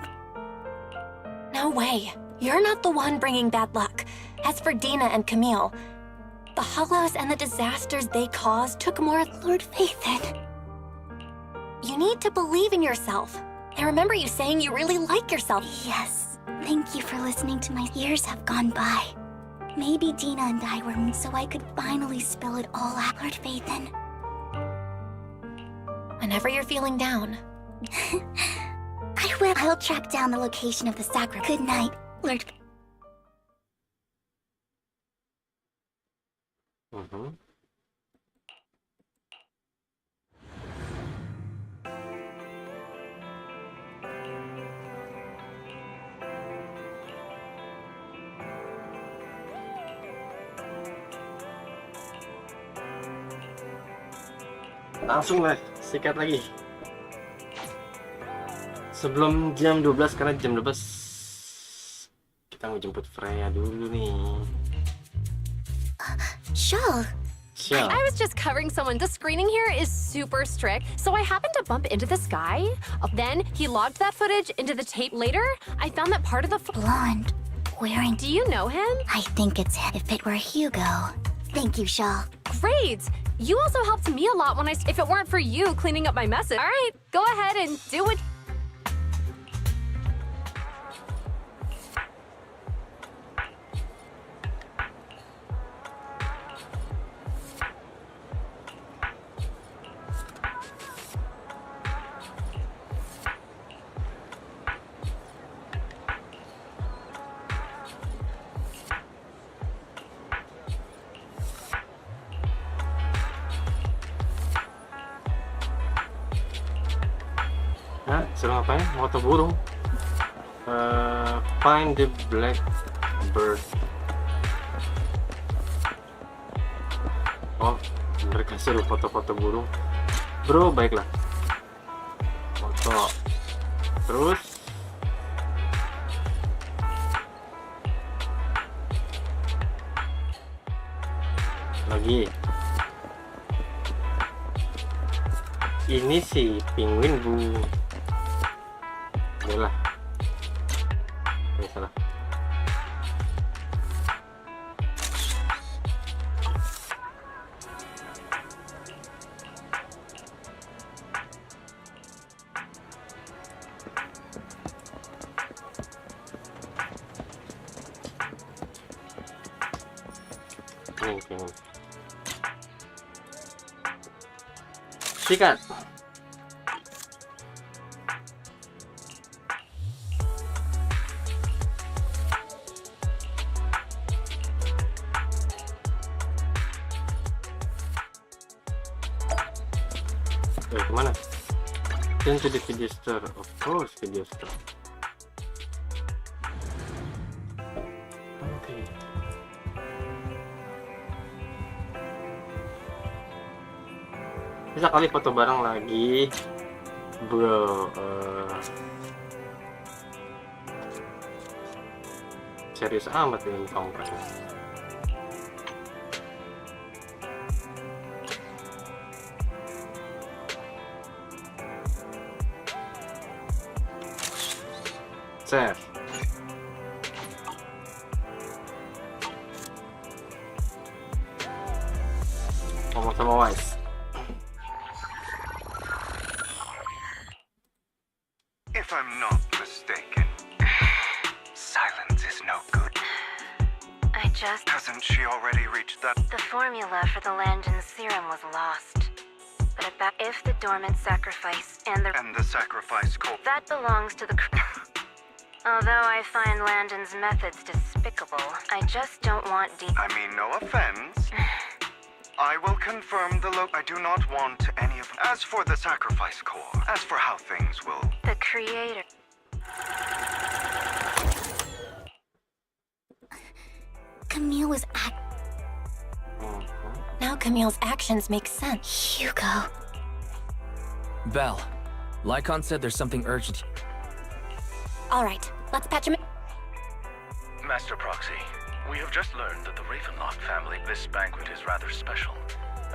No way. You're not the one bringing bad luck. As for Dina and Camille, the hollows and the disasters they caused took more Lord Faithin. You need to believe in yourself. I remember you saying you really like yourself. Yes. Thank you for listening to my years have gone by. Maybe Dina and I were so I could finally spill it all out. Lord Faithin. Whenever you're feeling down. I will. I'll track down the location of the sacrament. Good night, Lord. Langsung lah, sikat lagi. Sebelum jam 12, karena jam 12 kita mau jemput Freya dulu nih. Shawl. I was just covering someone. The screening here is super strict, so I happened to bump into this guy. Then he logged that footage into the tape. Later, I found that part of the blonde wearing... Do you know him? I think it's him. If it were Hugo. Thank you, Shaw. Great! You also helped me a lot when if it weren't for you cleaning up my messes. All right, go ahead and do what... Hah? Suruh ngapain? Moto burung. Find the black bird. Oh, mereka suruh foto-foto burung. Bro, baiklah. Foto. Terus lagi. Ini si penguin bu. Inilah. Ini salah. Sikat. Kemana? Turn to the video store. Of course, video store. Okay. Bisa kali foto bareng lagi, bro. Serius amat ini kamu kan. Share. Ngomong sama Wise. If I'm not mistaken, silence is no good. Hasn't she already reached that? The formula for the Landon serum was lost. But if the dormant sacrifice and the sacrifice core. that belongs to the Although I find Landon's methods despicable, I just don't want I mean, no offense. I will confirm the I do not want any of. As for the sacrifice core, as for how things will. The creator. Camille was Now Camille's actions make sense. Hugo. Val, Lycon said there's something urgent. All right, let's patch him in. Master Proxy, we have just learned that the Ravenlock family, this banquet is rather special,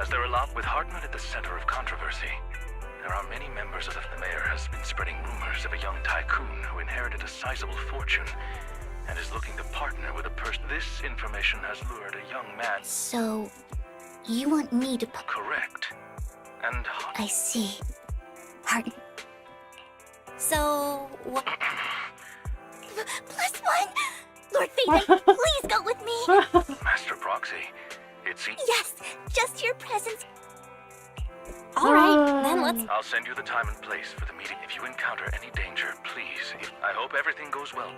as they're allowed with Hartman at the center of controversy. There are many members of the mayor has been spreading rumors of a young tycoon who inherited a sizable fortune and is looking to partner with a person. This information has lured a young man. So, you want me to... Correct. And... I see. Pardon. So, what? +1! Lord Faden, please go with me! Master Proxy, it's... Yes, just your presence. All right, then let's... I'll send you the time and place for the meeting. If you encounter any danger, please. I hope everything goes well.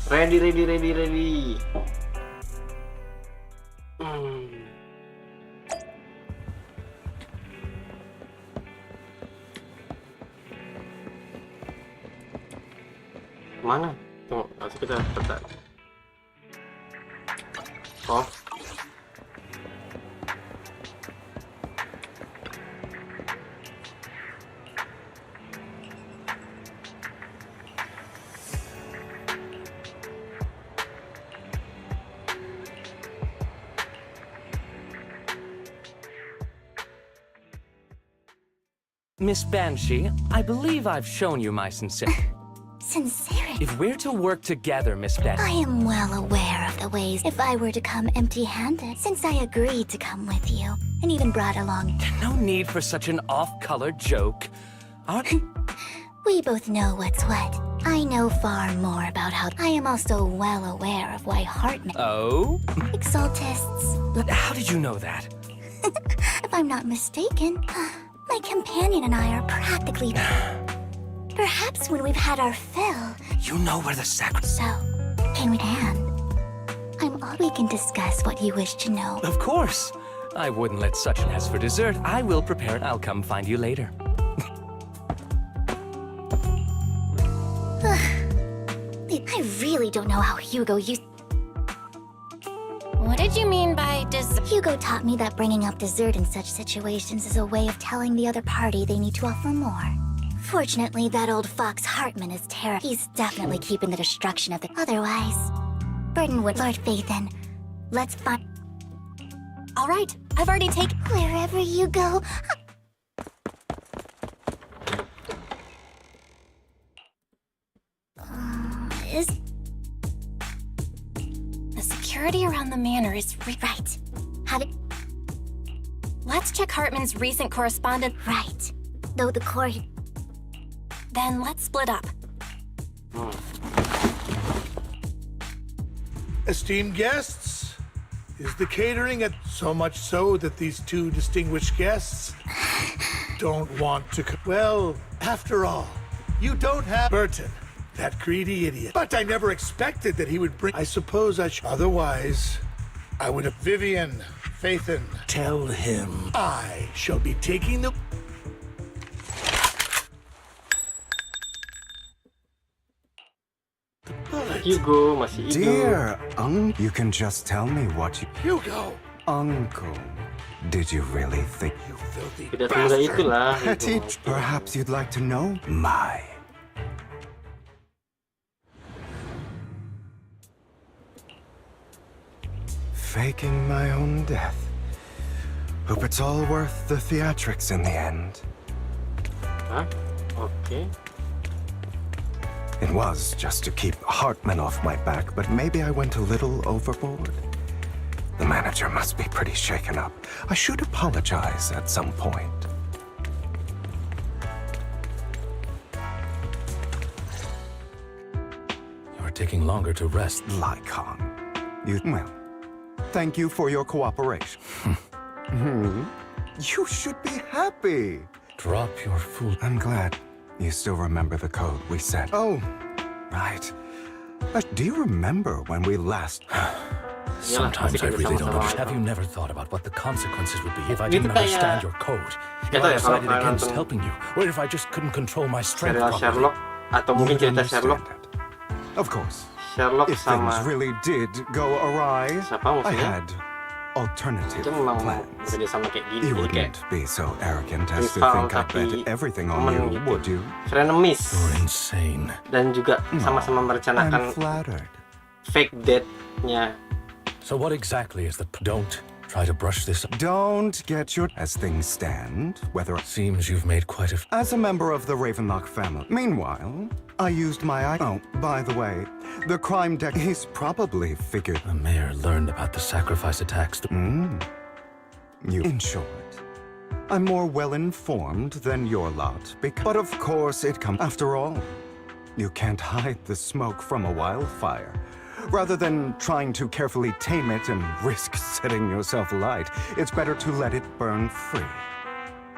Ready. Mana? Tunggu, harus kita peta. Oh. Miss Banshee, I believe I've shown you my sincerity. Sincerity? If we're to work together, Miss Banshee... I am well aware of the ways if I were to come empty-handed, since I agreed to come with you, and even brought along... No need for such an off-color joke. We both know what's what. I know far more about how... I am also well aware of why Hartman... Oh? Exaltists... How did you know that? If I'm not mistaken, my companion and I are practically... Perhaps when we've had our fill... You know where the So, can we we can discuss what you wish to know. Of course. I wouldn't let such an as for dessert. I will prepare it. I'll come find you later. really don't know how Hugo used. What did you mean by Hugo taught me that bringing up dessert in such situations is a way of telling the other party they need to offer more. Fortunately, that old fox Hartman is terrible. He's definitely keeping the destruction of the. Otherwise, Burden would. Lord Phaethon, let's find. All right, I've already taken. Wherever you go. Is The security around the manor is right? Have it Let's check Hartman's recent correspondence. right? Though the core. Then let's split up. Esteemed guests, is the catering at so much so that these two distinguished guests don't want to well, after all, you don't have Burton, that greedy idiot. But I never expected that he would bring. I suppose I should. Otherwise, I would have. Vivian, Phaethon, tell him I shall be taking the. Hugo masih hidup. Dear you can just tell me what you. Hugo! Uncle, did you really think You filthy Tidak semudah bastard! itulah. Petty? Hugo. Perhaps you'd like to know my. Faking my own death. Hope it's all worth the theatrics in the end. Hah? Oke. It was just to keep Hartman off my back, but maybe I went a little overboard. The manager must be pretty shaken up. I should apologize at some point. You're taking longer to rest. Lycon. Well, thank you for your cooperation. You should be happy. Drop your fool. I'm glad you still remember the code we set. Oh, right. Do you remember when we last... Sometimes I masih really don't sama-sama understand. Have itu. you never thought about what the consequences would be if I Gitu didn't kayak- understand your code? If Gitu I ya, kalau decided kalian against nonton helping you, or if I just couldn't control my strength serial properly? Sherlock atau mungkin You'd cerita understand Sherlock. it. Of course. Sherlock If things sama really did go awry, siapa I musuhnya? had alternative Itu memang plans. bekerja sama kayak gini. You Jadi kayak wouldn't be so arrogant as to rival think I tapi bet everything on temen you, gitu. would you? frenemies. You're insane. Dan juga sama-sama I'm merencanakan flattered. fake date-nya. So what exactly is the... Don't try to brush this up. Don't get your... As things stand, whether... Seems you've made quite a... As a member of the Ravenlock family. Meanwhile, I used my... Oh, by the way, the crime deck... He's probably figured... The mayor learned about the sacrifice attacks. In short, I'm more well-informed than your lot, but of course it comes... After all, you can't hide the smoke from a wildfire. Rather than trying to carefully tame it and risk setting yourself alight, it's better to let it burn free.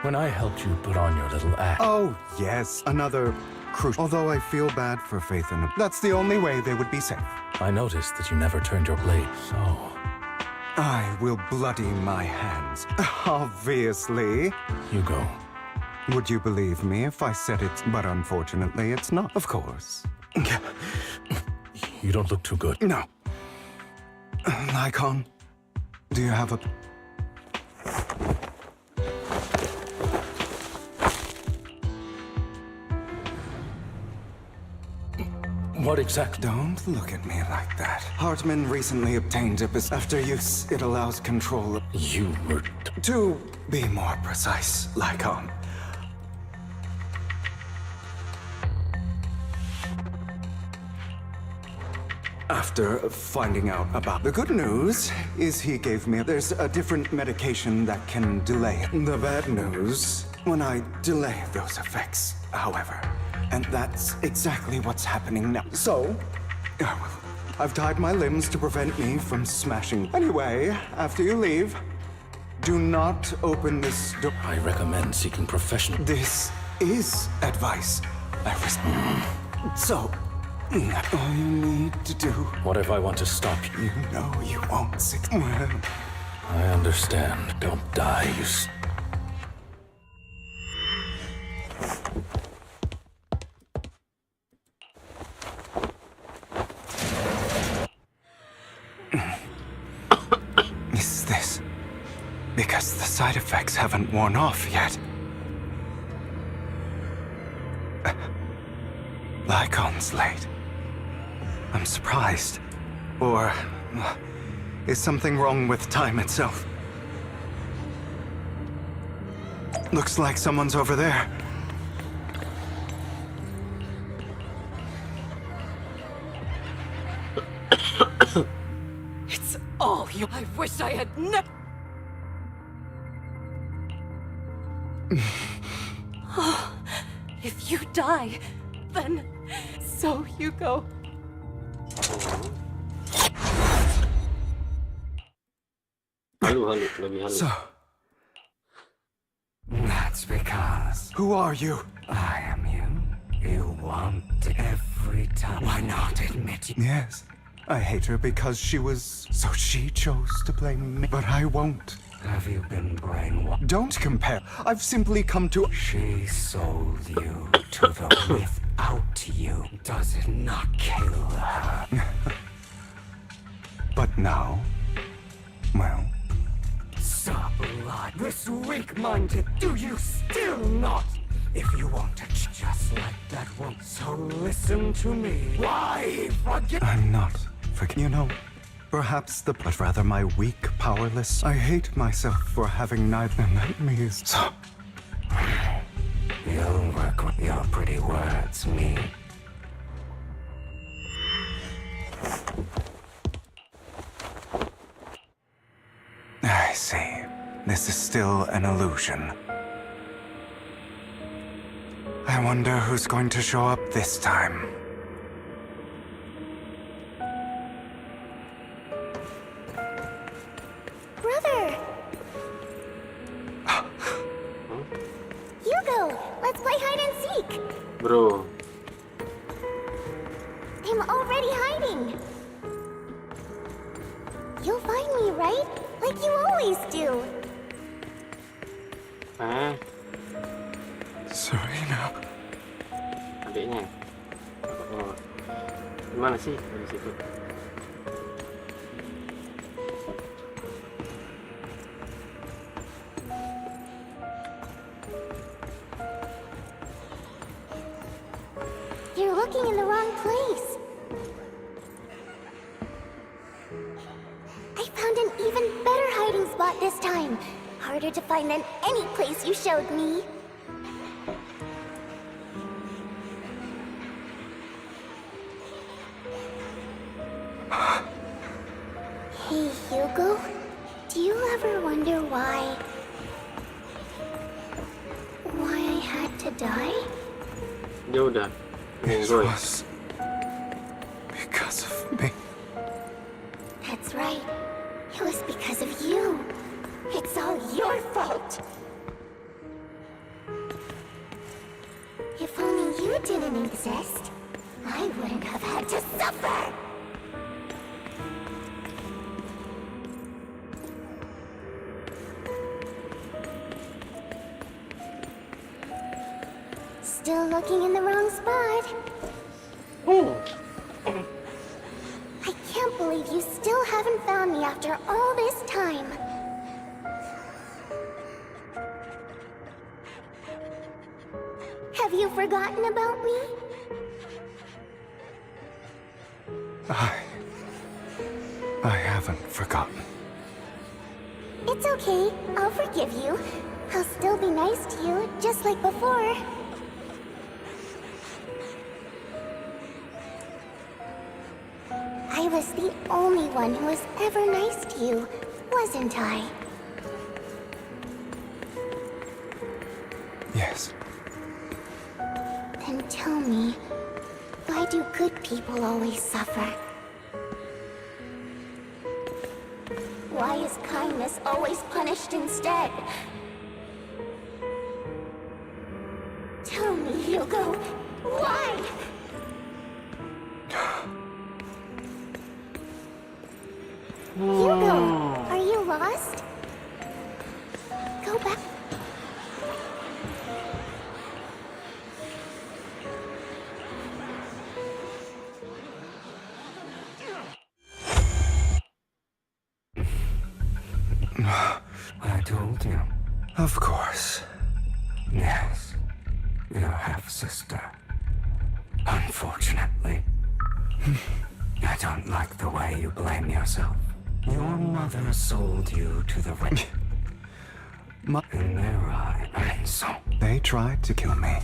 When I helped you put on your little act... Oh, yes, another crucial... Although I feel bad for Phaethon, that's the only way they would be safe. I noticed that you never turned your blade, so... I will bloody my hands. Obviously. Hugo, Would you believe me if I said it? But unfortunately, it's not. Of course. you don't look too good. No. Lycon, do you have a... What exactly? Don't look at me like that. Hartman recently obtained a after use. It allows control of... You were... To be more precise, Lycon. After finding out about the good news is he gave me there's a different medication that can delay it. The bad news when I delay those effects, however. And that's exactly what's happening now. So, I've tied my limbs to prevent me from smashing. Anyway, after you leave, do not open this door. I recommend seeking professional... This is advice. So, all you need to do... What if I want to stop you? You know you won't succeed. Well, I understand. Don't die, you... this. Because the side effects haven't worn off yet. Lycon's late. I'm surprised. Or is something wrong with time itself? Looks like someone's over there. It's all you. I wish I had never. If you die, then so you go. Halu, lebih halu. So, that's because. Who are you? I am you. You want every time. Why not admit it? Yes. I hate her because she was. So she chose to blame me. But I won't. Have you been brainwashed? Don't compare. I've simply come to. She sold you to the without you. Does it not kill her? But now. Well. Stop lying. This weak-minded. Do you still not? If you want to just like that one, so listen to me. Why forget? I'm not forgetting. You know, perhaps but rather my weak, powerless. I hate myself for having neither let me. So. You'll work with your pretty words, me. I see. This is still an illusion. I wonder who's going to show up this time. Brother! Hugo, let's play hide and seek! Bro. I'm already hiding! You'll find me, right? Like you always do! Serena. Adiknya. Oh. Gimana sih dari situ? You're looking in the wrong place. I found an even better hiding spot this time. Harder to find than any place you showed me. Hey, Hugo. Do you ever wonder why I had to die? Dia udah. It was because of me. That's right. It was because of you. It's all your fault. If only you didn't exist, I wouldn't have had to suffer. Still looking in the wrong spot. I can't believe you still haven't found me after all this time. Have you forgotten about me? I haven't forgotten. It's okay. I'll forgive you. I'll still be nice to you, just like before. I was the only one who was ever nice to you, wasn't I? Yes. Then tell me, why do good people always suffer? Why is kindness always punished instead? Tell me, Hugo, why? Hugo, are you lost? Go back. I told you. Of course. Yes. Your half-sister. Unfortunately. I don't like the way you blame yourself. Your mother sold you to the rich. In their eye, and so They tried to kill me.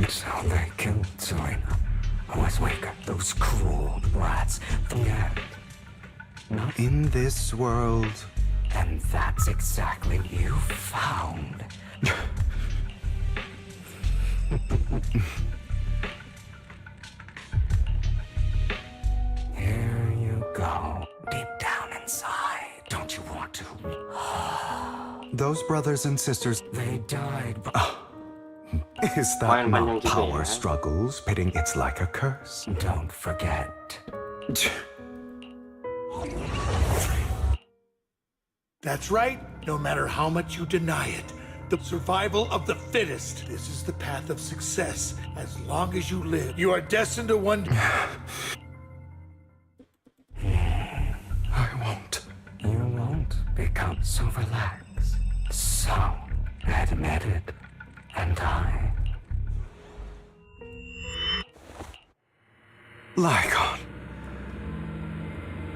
So they killed Serena. I was weaker. Those cruel brats. Yeah. Not In this world, And that's exactly what you found. Here you go. Deep down inside. Don't you want to? those brothers and sisters, They died. is that Main not panjang juga power ya. struggles pitting? It's like a curse. Don't forget. That's right. No matter how much you deny it, the survival of the fittest. This is the path of success. As long as you live, you are destined to one. I won't. You won't become so relaxed. So, admit it. And I. Lygon.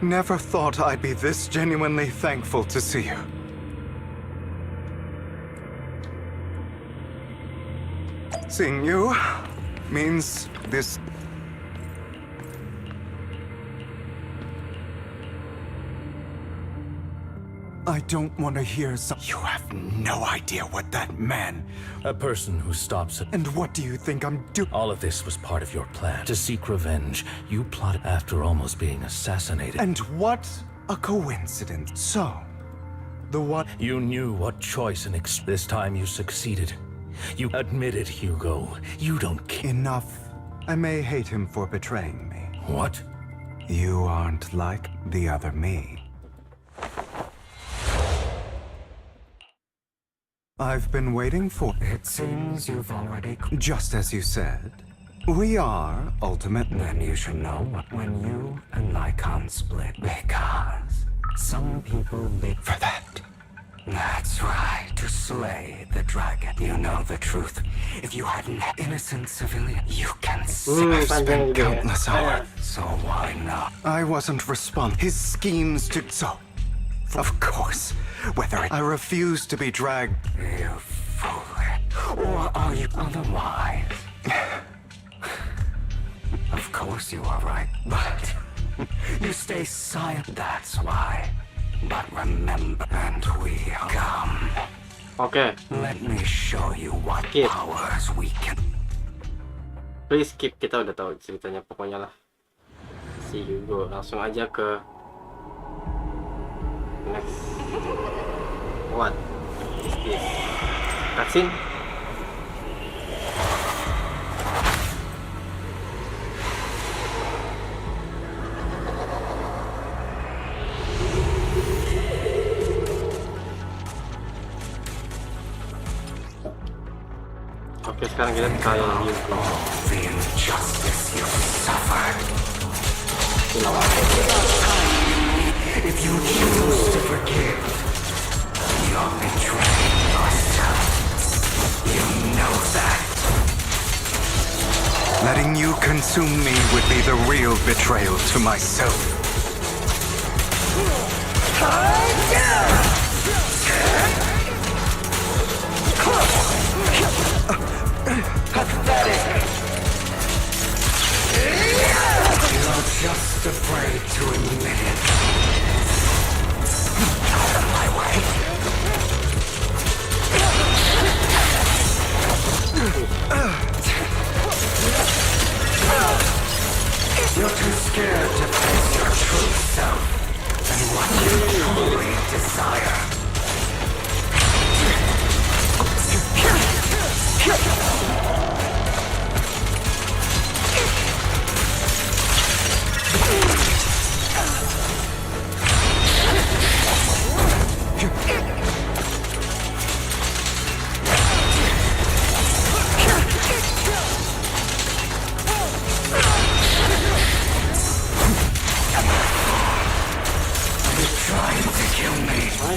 Never thought I'd be this genuinely thankful to see you. Seeing you means this. I don't want to hear some. You have no idea what that man. A person who stops it. And what do you think I'm doing? All of this was part of your plan. To seek revenge, you plotted after almost being assassinated. And what a coincidence. So, the one. You knew what choice and this time you succeeded. You admitted, Hugo. You don't care. Enough. I may hate him for betraying me. What? You aren't like the other me. I've been waiting for. It seems you've already. Just as you said, we are ultimate. Then you should know when you and Lycon split. Because some people live For that. That's right, to slay the dragon. You know the truth. If you had an innocent civilian, you can see. I've spent countless hours. So why not? I wasn't His schemes to. So, of course, whether I refuse to be dragged. You fool. Or are you otherwise? Of course you are right, but you stay silent. That's why. But remember, and we come. Oke, Let me show you what Skip. powers we can. please skip, kita udah tahu ceritanya pokoknya lah. Si Hugo, langsung aja ke next. What is this? Cutscene? Oke, sekarang kita trial Hugo. The injustice you suffered. If you choose to forgive, you're betraying yourself. You know that. Letting you consume me would be the real betrayal to myself. Pathetic. You're just afraid to admit it. Out of my way. You're too scared to face your true self and what you truly desire.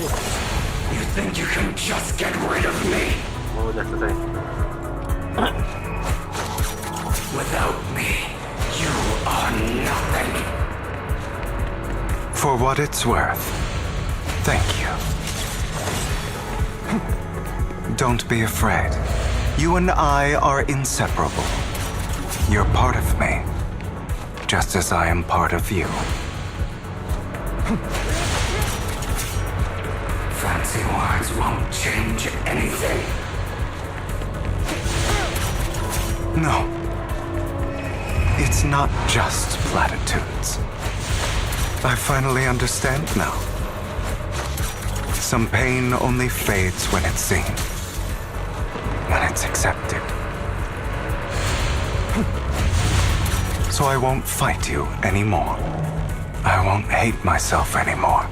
You think you can just get rid of me? Oh, udah selesai. Without me, you are nothing. For what it's worth, thank you. Don't be afraid. You and I are inseparable. You're part of me, just as I am part of you. Fancy words won't change anything. No. It's not just platitudes. I finally understand now. Some pain only fades when it's seen, when it's accepted. So I won't fight you anymore. I won't hate myself anymore.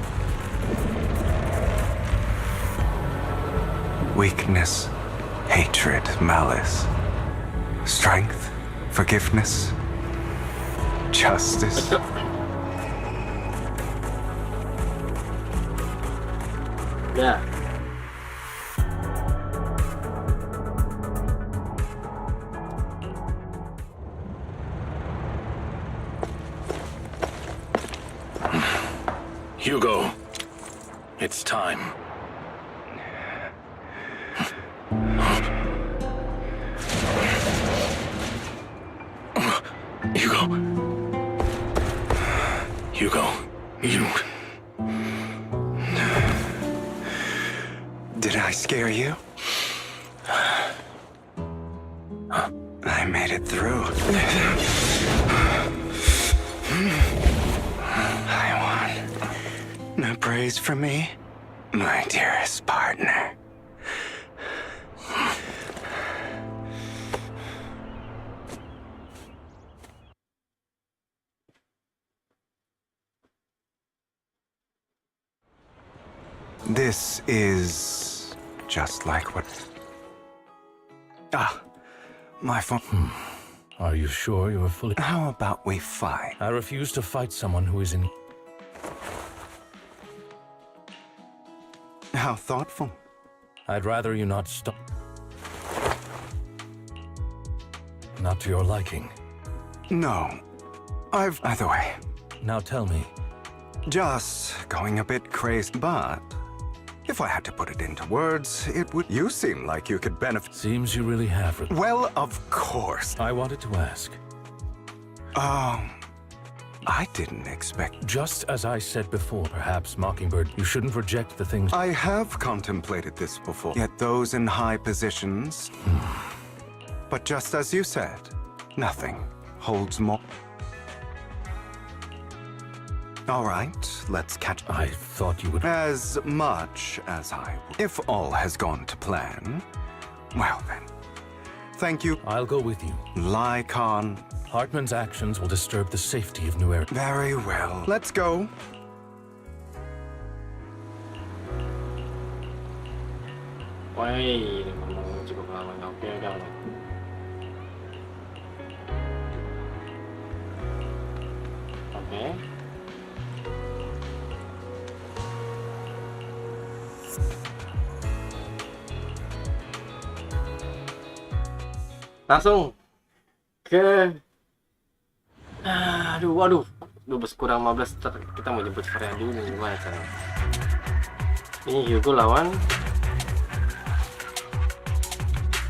Weakness, hatred, malice, strength, forgiveness, justice. Ya. Hugo, it's time. Hugo, you... Did I scare you? I made it through. I won. No praise from me, my dearest partner. This is just like what... Ah, my phone. Are you sure you're fully... How about we fight? I refuse to fight someone who is in... How thoughtful. I'd rather you not stop. Not to your liking. No. Either way. Now tell me. Just going a bit crazy, but... If I had to put it into words, it would... You seem like you could benefit... Seems you really have... Well, of course. I wanted to ask. I didn't expect... Just as I said before, perhaps, Mockingbird, you shouldn't reject the things... I have contemplated this before. Yet those in high positions... But just as you said, nothing holds more... All right, let's catch... I thought you would... As much as I would. If all has gone to plan, well then. Thank you. I'll go with you. Lycon. Hartman's actions will disturb the safety of New Era. Very well. Let's go. Why, cukup lama. Oke, udah. Oke. Langsung ke waduh kurang 15 kita mau jemput Freya dulu nih, gimana caranya ini Hugo lawan.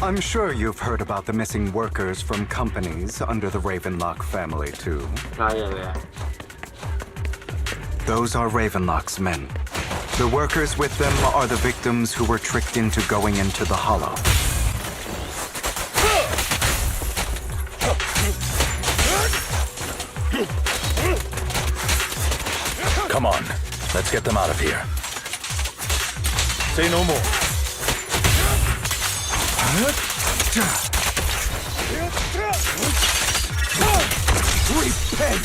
I'm sure you've heard about the missing workers from companies under the Ravenlock family too. Yeah. Those are Ravenlock's men. The workers with them are the victims who were tricked into going into the Hollow. Come on, let's get them out of here. Say no more. Repent!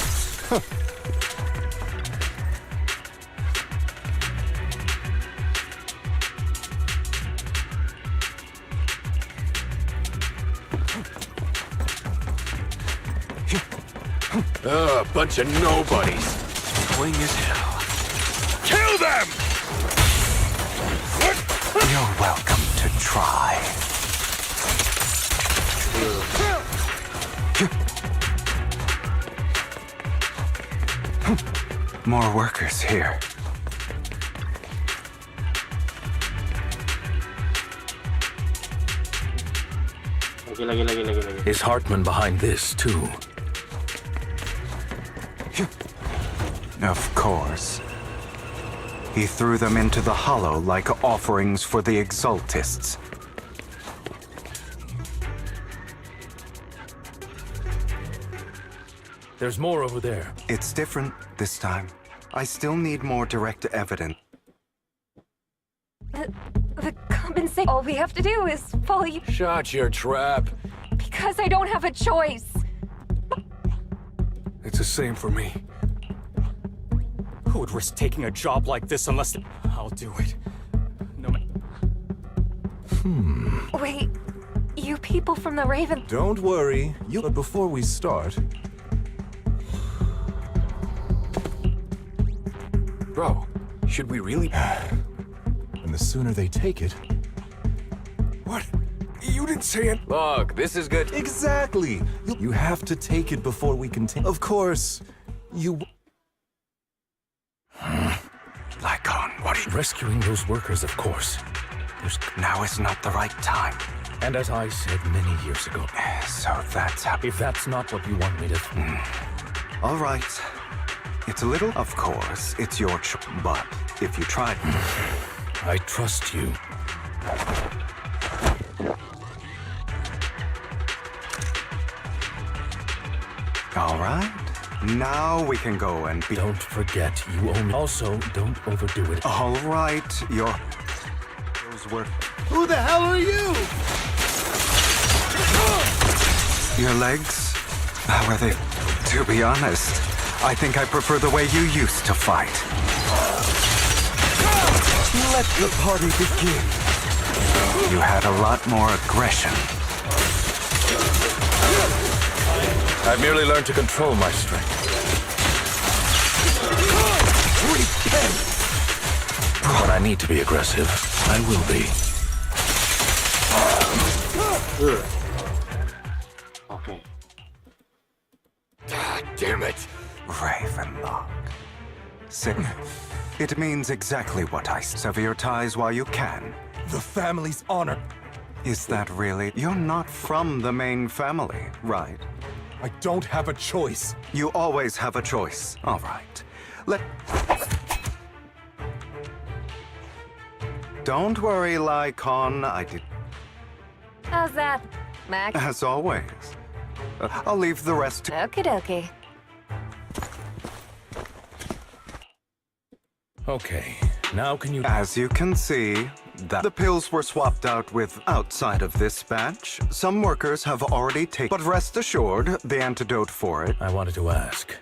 A bunch of nobodies. Annoying as hell. Kill them! try. More workers here. Lagi. Is Hartman behind this, too? Of course. He threw them into the hollow like offerings for the exaltists. There's more over there. It's different this time. I still need more direct evidence. The compensate. All we have to do is follow you. Shut your trap. Because I don't have a choice. It's the same for me. Who would risk taking a job like this unless... I'll do it. No ma- Wait, you people from the Raven. Don't worry. But before we start... Bro, should we really... And the sooner they take it... What? You didn't say it. Look, this is good. Exactly! You have to take it before we continue. Of course, you... Lycon, what are you... Rescuing those workers, of course. Now is not the right time. And as I said many years ago, So that's how... if that's not what you want me to... All right. It's a little... Of course, it's your choice. But if you try... I trust you. All right. Now we can go and be... Don't forget, you owe me. Also, don't overdo it. All right, your... Those were... Who the hell are you? Your legs? How are they? To be honest, I think I prefer the way you used to fight. Let the party begin. You had a lot more aggression. I've merely learned to control my strength. When I need to be aggressive, I will be. Oke. God damn it. Ravenlock. Sick. It means exactly what I... Sever your ties while you can. The family's honor. Is that really... You're not from the main family, right? I don't have a choice. You always have a choice. All right. Don't worry, Lycon. I did... How's that, Mac? As always. I'll leave the rest to... Okie dokie. Okay, now can you... As you can see, the pills were swapped out with outside of this batch. Some workers have already taken... But rest assured, the antidote for it... I wanted to ask.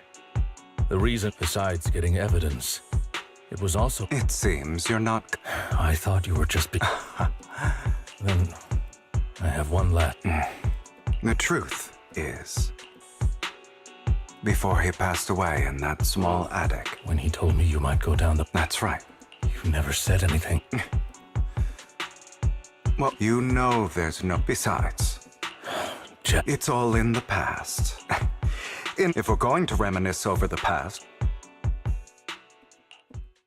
The reason, besides getting evidence, it was also... It seems you're not... I thought you were just... Then, I have one left. The truth is... Before he passed away in that small attic... When he told me you might go down the... That's right. You never said anything. Well, you know there's no... Besides... It's all in the past. If we're going to reminisce over the past...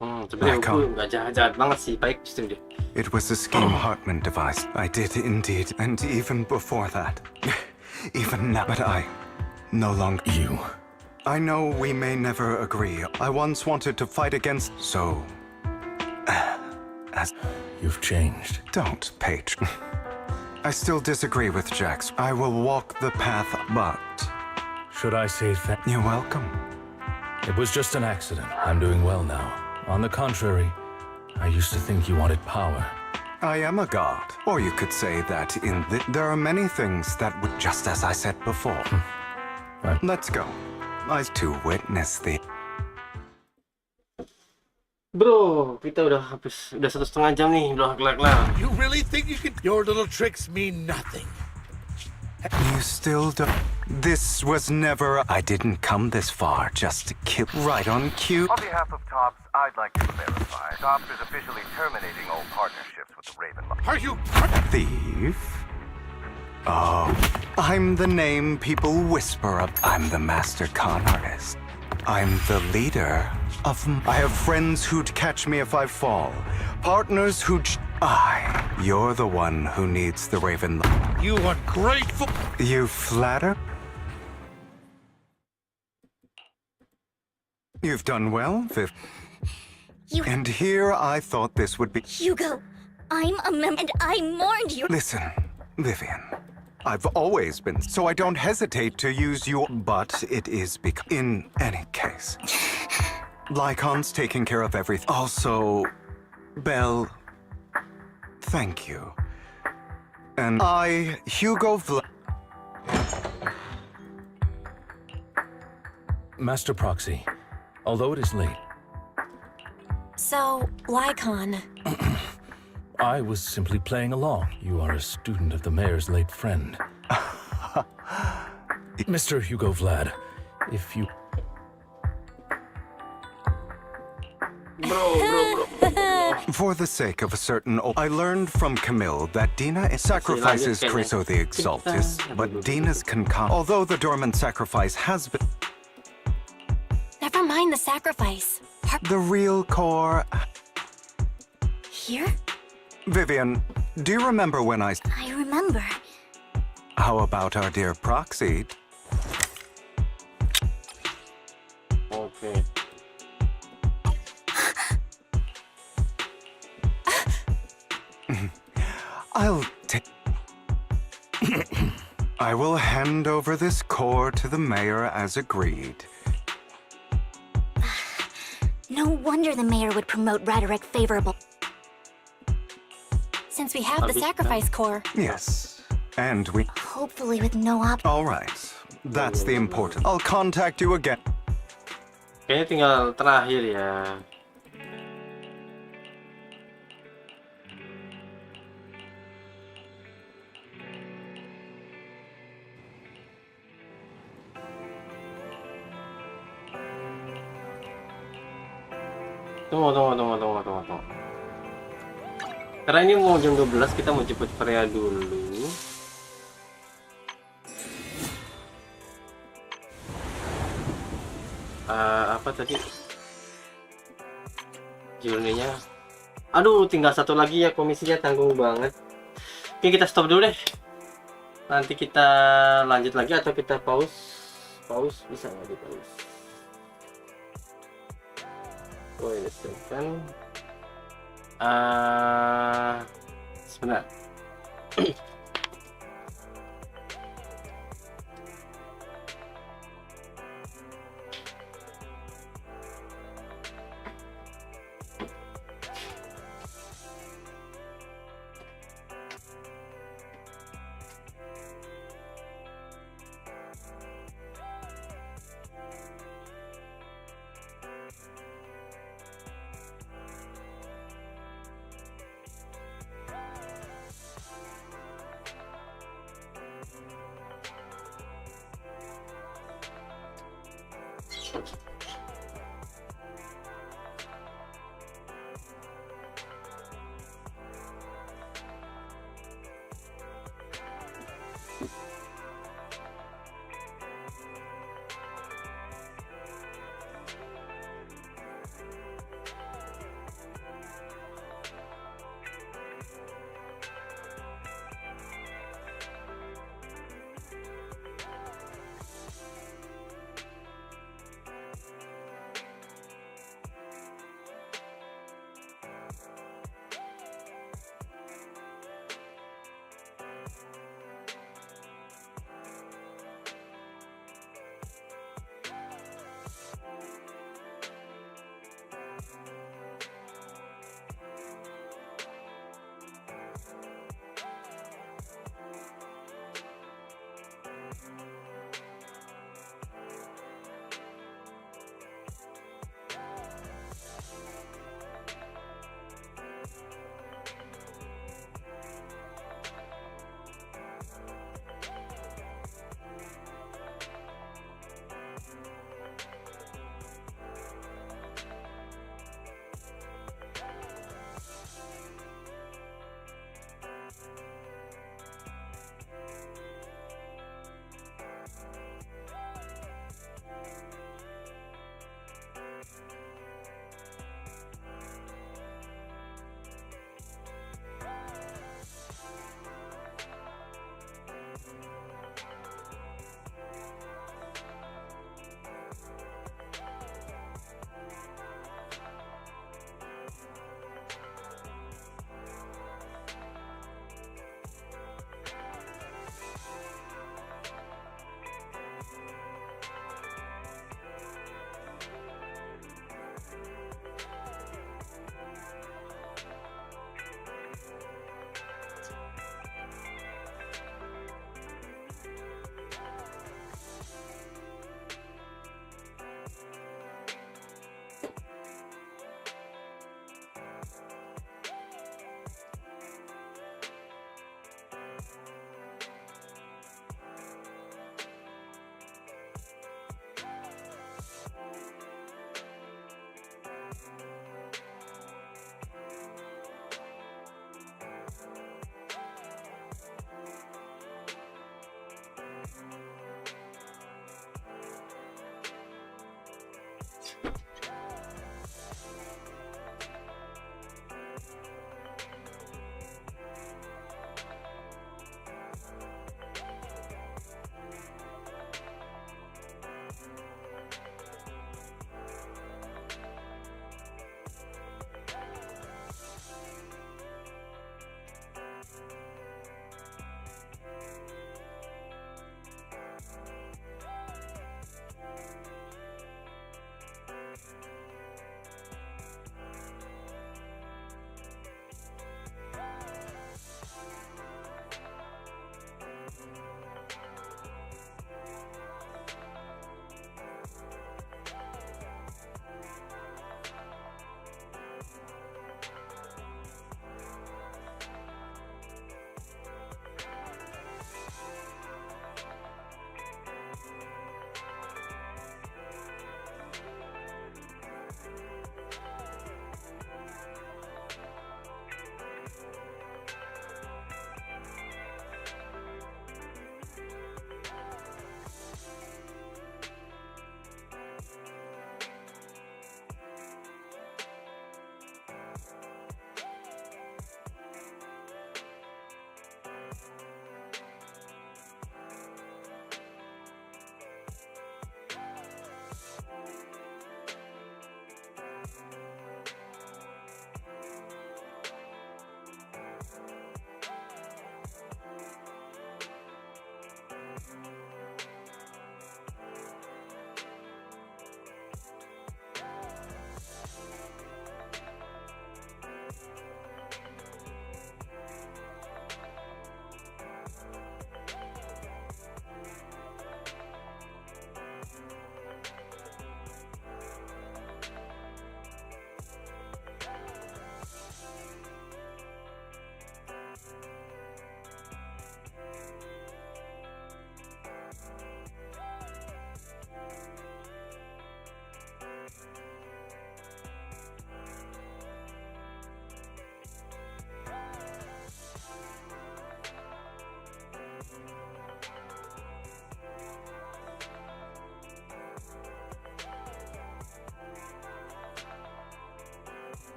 Sebenarnya aku nggak jahat-jahat banget sih, baik justru dia. It was a scheme Hartman devised. I did indeed. And even before that. Even now. But I... No longer... You... I know we may never agree. I once wanted to fight against... So... As... You've changed. Don't, Paige. I still disagree with Jax. I will walk the path, but... Should I say thank... You're welcome. It was just an accident. I'm doing well now. On the contrary, I used to think you wanted power. I am a god. Or you could say that in the... There are many things that would... Just as I said before. Right. Let's go. I to witness the... Bro, kita udah 1,5 jam nih, udah kelar-kelar. You really think you can... Your little tricks mean nothing. You still don't... This was never... I didn't come this far just to kill... Right on cue. On behalf of TOPS, I'd like to clarify. TOPS is officially terminating all partnerships with the Raven. Are you... thief? Oh, I'm the name people whisper of. I'm the master con artist. I'm the leader of. I have friends who'd catch me if I fall. Partners who'd. You're the one who needs the raven. You ungrateful. You flatter? You've done well, Viv. And here I thought this would be. Hugo, I'm a member and I mourned you. Listen, Vivian. I've always been, so I don't hesitate to use your. But it is because. In any case, Lycon's taking care of everything. Also, Belle, thank you. And I, Hugo Master Proxy, although it is late, So, Lycon, I was simply playing along. You are a student of the mayor's late friend. Mr. Hugo Vlad, if you... For the sake of a certain I learned from Camille that Dina sacrifices Chryso the Exaltus, but Dina's although the dormant sacrifice has been... Never mind the sacrifice. The real core... Here? Vivian, do you remember when I... I remember. How about our dear Proxy? Okay. I'll take... I will hand over this core to the mayor as agreed. No wonder the mayor would promote rhetoric favorable. since we have the sacrifice core. Yes, and we... Hopefully with no All right, that's the important. I'll contact you again. Kayaknya tinggal terakhir ya. Tunggu. Karena ini mau jam 12, kita mau cepet Korea dulu. Apa tadi? Journey-nya. Aduh, tinggal satu lagi ya, komisinya tanggung banget. Oke, kita stop dulu deh. Nanti kita lanjut lagi atau kita pause. Pause bisa nggak di pause? Wait a second. Sebentar.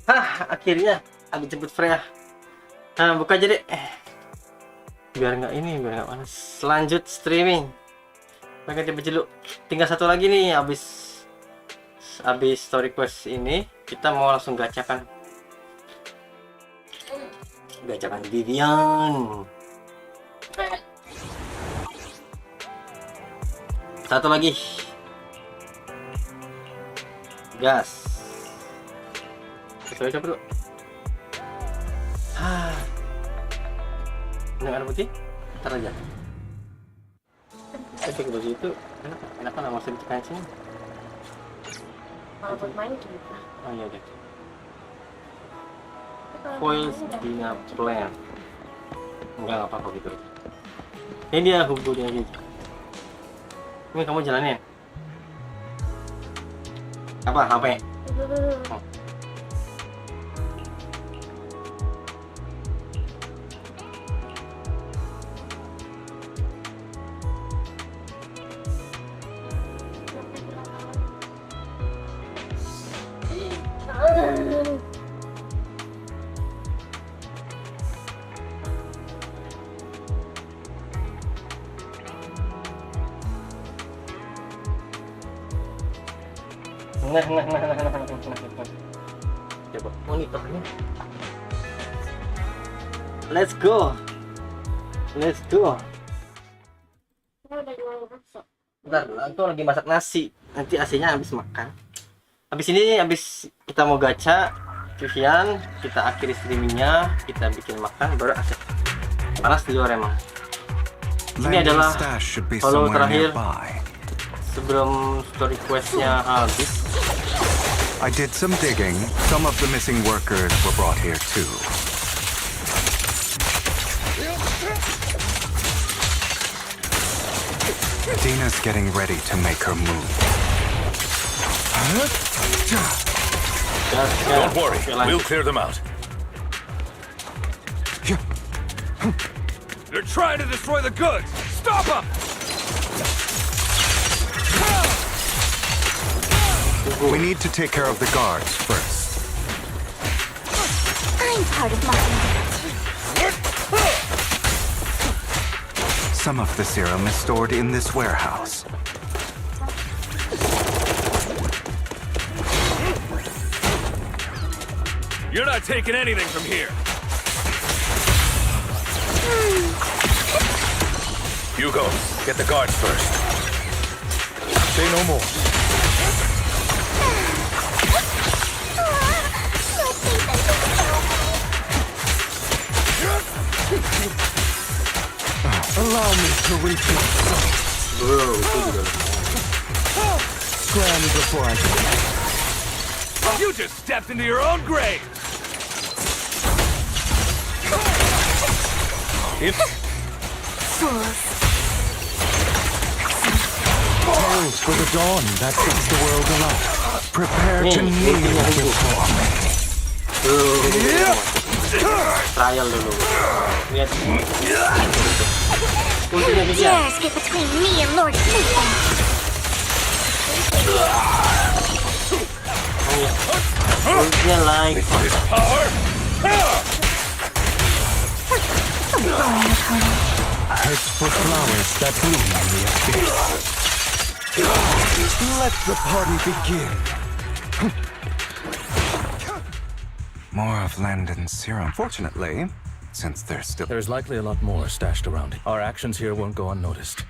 Hah, akhirnya habis jemput Freya. Nah, buka aja deh. Biar nggak panas. Lanjut streaming. Pakai baju dulu. Tinggal satu lagi nih, habis story quest ini kita mau langsung gacakan. Gacakan Vivian. Satu lagi. Gas. Coba dulu. Ini ada putih? Ntar aja. Pakai baju itu enak kan, masih di kancing. Kalau buat main gitu. Oh iya deh. Foils Dina Plan. Enggak apa-apa gitu. Ini dia Hugo dia gitu. Ini kamu jalanin. Apa? HP? Oh. Nah. Coba monitornya. Let's go. Bentar, aku lagi masak nasi. Nanti AC-nya habis makan. Habis kita mau gacha Vivian, kita akhiri streamingnya, kita bikin makan, baru AC. Panas di luar emang. Ini adalah follow terakhir sebelum story questnya habis. I did some digging. Some of the missing workers were brought here too. Dina's getting ready to make her move. Don't worry, we'll clear them out. They're trying to destroy the goods! Stop them! We need to take care of the guards first. I'm part of Mockingbird. Some of the serum is stored in this warehouse. You're not taking anything from here. Hugo, get the guards first. Say no more. Allow me to reach your soul. Scram before I can. You just stepped into your own grave! Fools. Tales for the dawn that sets the world alight. Prepare to kneel before me. Trial dulu. Lihat. Dares get between me and Lord Satan. Ultinya like. Heads for flowers that bloom in the abyss. Let the party begin. More of Landon's serum. Fortunately, since there's likely a lot more stashed around. Our actions here won't go unnoticed.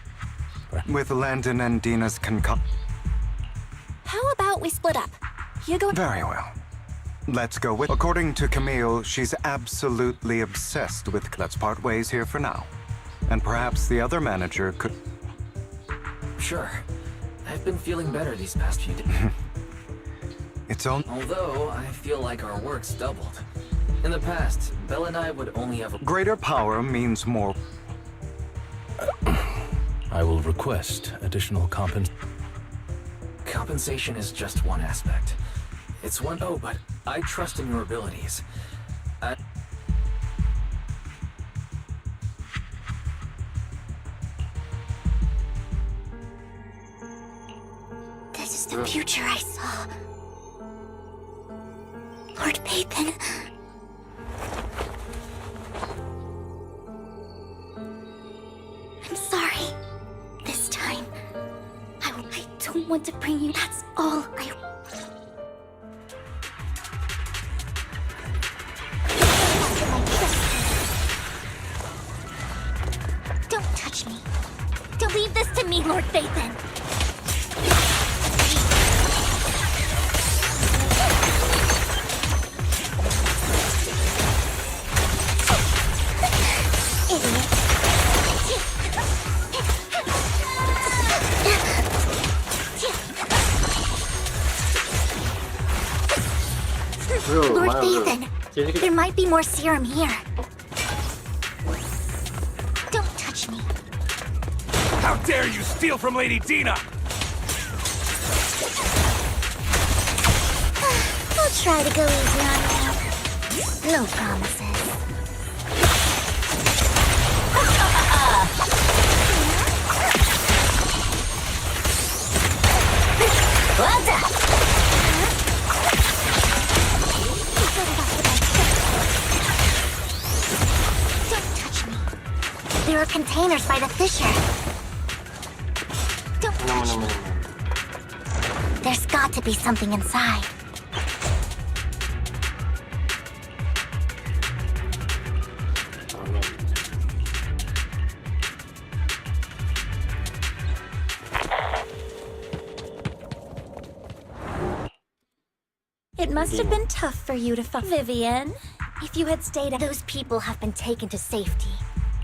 with Landon and Dina's How about we split up? Hugo. Very well. Let's go with. According to Camille, she's absolutely obsessed with. Let's part ways here for now. And perhaps the other manager could. Sure. I've been feeling better these past few days. It's on. Although I feel like our work's doubled. In the past, Belle and I would only have. Greater power means more. I will request additional Compensation is just one aspect. It's one. Oh, but I trust in your abilities. This is the future I saw. Lord Pathan. I'm sorry. This time, I don't want to bring you. That's all I. Don't touch me. Don't leave this to me, Lord Phaethon. Lord Phaethon, there might be more serum here. Don't touch me. How dare you steal from Lady Dina! I'll try to go easy on you. No promises. Well done. Don't touch me. There are containers by the fissure. Don't touch me. There's got to be something inside. It must have been tough for you to find Vivian. If you had stayed, those people have been taken to safety.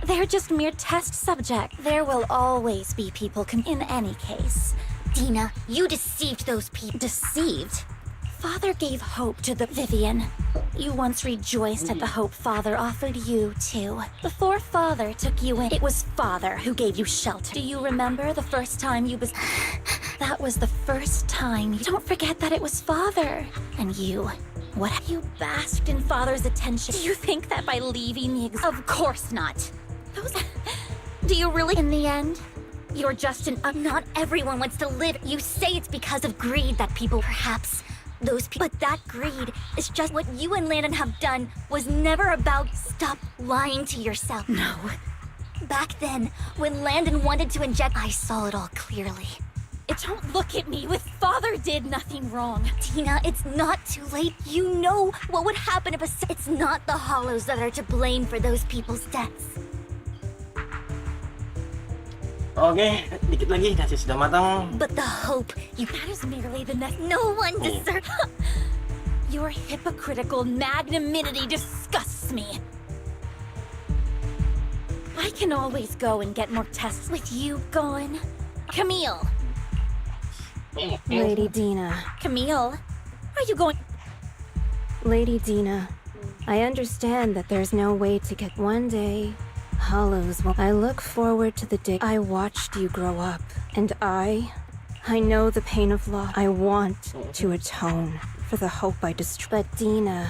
They're just mere test subjects. There will always be people in any case. Dina, you deceived those people. Deceived? Father gave hope to the Vivian. You once rejoiced at the hope Father offered you, too. Before Father took you in, it was Father who gave you shelter. Do you remember the first time you That was the first time. Don't forget that it was Father. And you. What have you basked in Father's attention? Do you think that by leaving the Of course not. Do you really? In the end, You're just an... not everyone wants to live. You say it's because of greed that people perhaps... those people... But that greed is just what you and Landon have done was never about... Stop lying to yourself. No. Back then, when Landon wanted to inject... I saw it all clearly. Don't look at me. With Father did nothing wrong. Tina, it's not too late. You know what would happen if It's not the Hollows that are to blame for those people's deaths. Oke, dikit lagi nasi sudah matang. But the hope That is merely the next... no one deserves. Your hypocritical magnanimity disgusts me. I can always go and get more tests with you gone. Camille. Lady Dina. Camille, are you going... Lady Dina, I understand that there's no way to get one day. Hollows will... I look forward to the day I watched you grow up. And I know the pain of loss. I want to atone for the hope I destroyed. But Dina,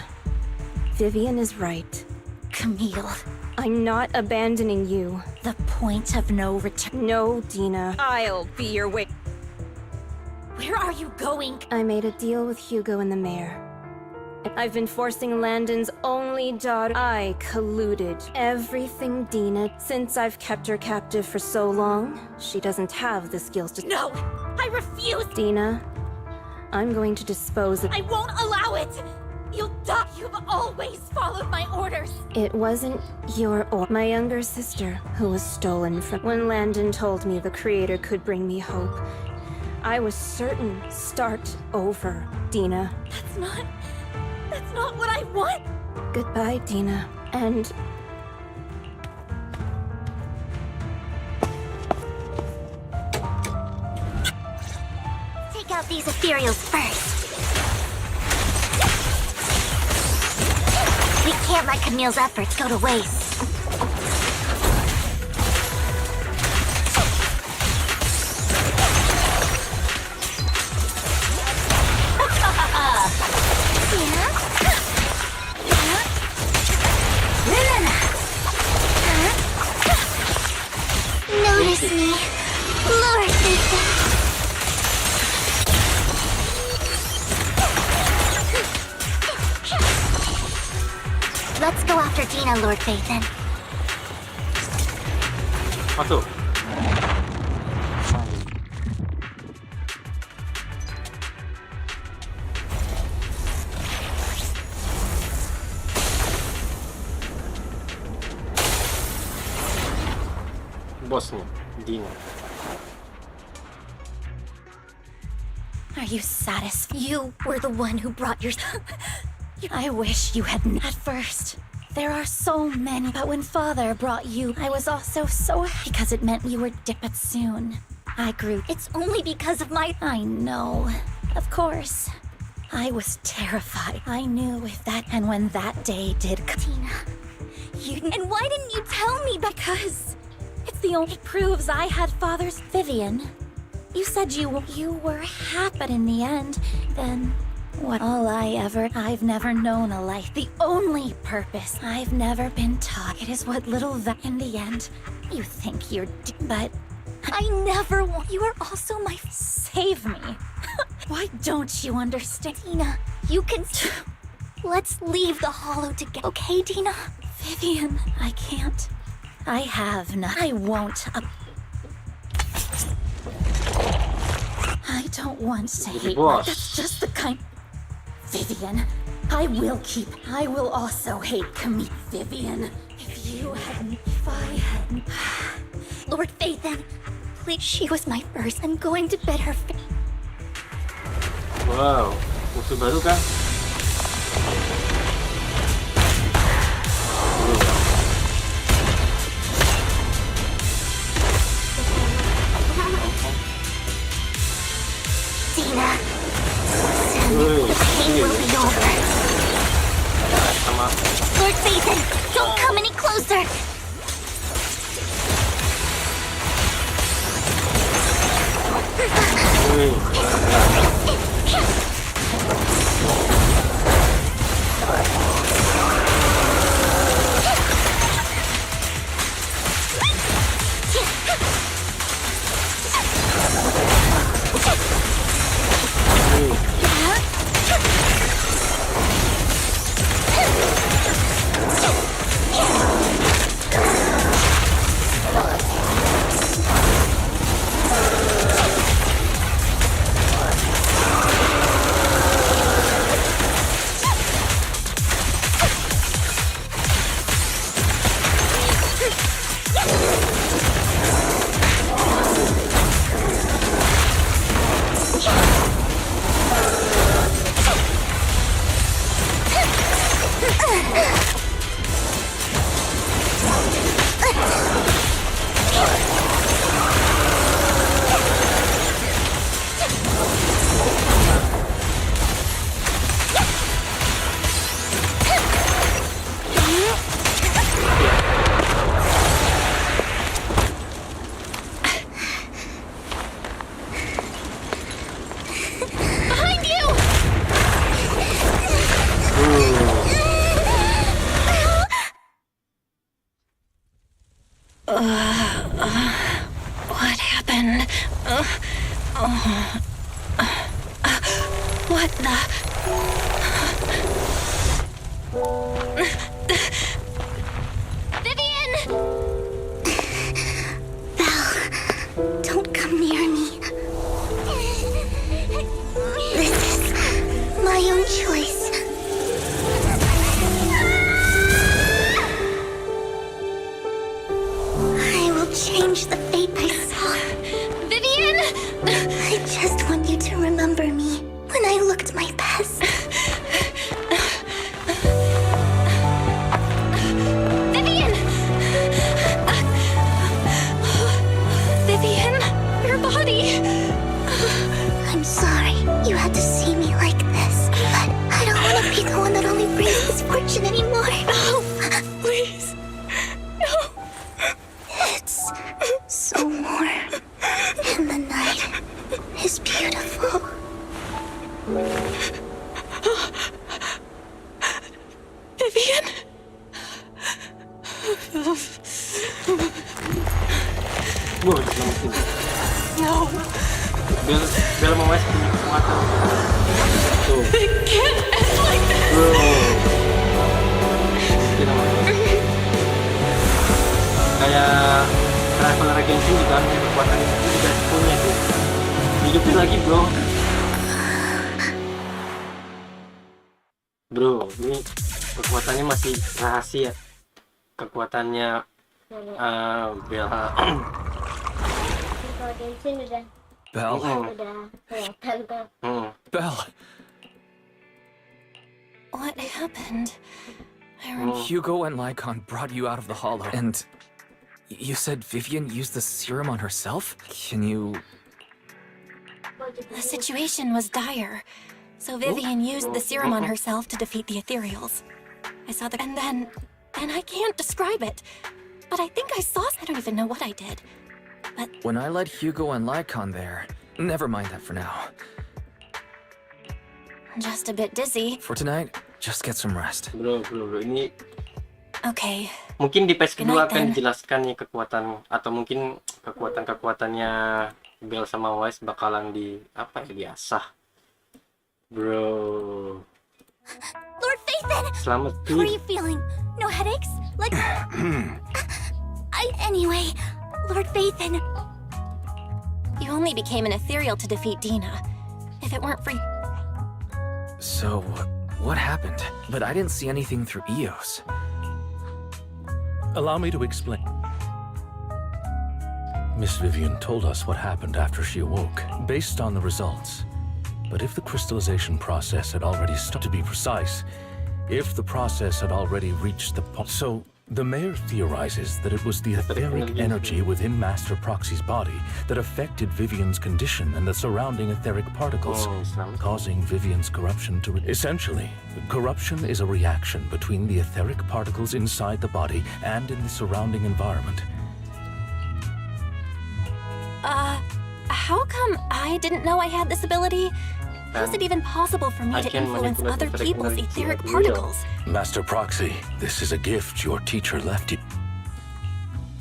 Vivian is right. Camille. I'm not abandoning you. The point of no return. No, Dina. I'll be your way. Where are you going? I made a deal with Hugo and the mayor. I've been forcing Landon's only daughter. I colluded. Everything, Dina. Since I've kept her captive for so long, she doesn't have the skills to... No! I refuse! Dina, I'm going to dispose of... I won't allow it! You'll die! You've always followed my orders! It wasn't your or my younger sister who was stolen from... When Landon told me the Creator could bring me hope, I was certain. Start over, Dina. That's not what I want! Goodbye, Dina. And... Take out these ethereals first. We can't let Camille's efforts go to waste. Notice me, Lord Phaethon. Dina, Lord Phaethon. Masuk. Bosnya, Dina. Are you satisfied? You were the one who brought your... I wish you hadn't. At first, there are so many, but when Father brought you, I was also so happy because it meant you were dapat soon. I grew. It's only because of my... I know. Of course. I was terrified. I knew if that... And when that day did come... Tina, you... And why didn't you tell me? Because... It's the only... It proves I had Father's... Vivian, you said you were happy, but in the end, then... What I've never known a life. The only purpose I've never been taught. It is what little that in the end, you think you're but I never want. You are also my save me. Why don't you understand? Dina, you can let's leave the hollow together. Okay, Dina? Vivian, I can't. I have nothing. I won't. I don't want to hate. That's just the kind. Vivian, I will also hate Camille. Vivian, if I hadn't... Lord Phaethon, please, she was my first. I'm going to bid her... Wow, musuh baru kah? Dina, soon the pain will be over. Lord Phaethon, don't come any closer. What happened? What the? Vivian! Belle, don't come near me. This is my own choice. I will change the fate I saw. Vivian! I just want you to remember me when I looked my best. Vivian! Vivian, your body. I'm sorry you had to see me like this, but I don't want to be the one that only brings misfortune anymore. No, please. No. It's so warm, and the night is beautiful. Vivian? Wah, diselamatin. No. Biar mau mas punya kekuatan. Tuh. It can't end like this. Bro. kayak traveler agency juga kan kekuatan itu juga punya tuh. Hidupin lagi bro. Bro, ini kekuatannya masih rahasia. Kekuatannya Bella. Kalau Genshin udah Belle. kelihatan tuh. Belle. What happened? Hugo and Lycon brought you out of the hollow, and you said Vivian used the serum on herself? Can you... The situation was dire, so Vivian used the serum on herself to defeat the ethereals. I saw the... and I can't describe it, but I think I saw... I don't even know what I did, but... When I led Hugo and Lycon there... Never mind that for now. Just a bit dizzy. For tonight, just get some rest. Bro, ini Okay. mungkin di patch kedua Good night, akan then. dijelaskan nih kekuatan atau mungkin kekuatannya Bell sama Wise bakalan diasah. Bro. Lord Phaethon! Selamat How are tidur. you feeling? No headaches? Like... Anyway, Lord Phaethon... You only became an ethereal to defeat Dina. If it weren't for... So, what happened? But I didn't see anything through Eos. Allow me to explain. Miss Vivian told us what happened after she awoke, based on the results. But if the crystallization process had already started, to be precise, if the process had already reached the point... So, the mayor theorizes that it was the etheric energy within Master Proxy's body that affected Vivian's condition and the surrounding etheric particles, causing Vivian's corruption to... Essentially, corruption is a reaction between the etheric particles inside the body and in the surrounding environment. How come I didn't know I had this ability? How is it even possible for me to influence other people's etheric particles? Master Proxy, this is a gift your teacher left you.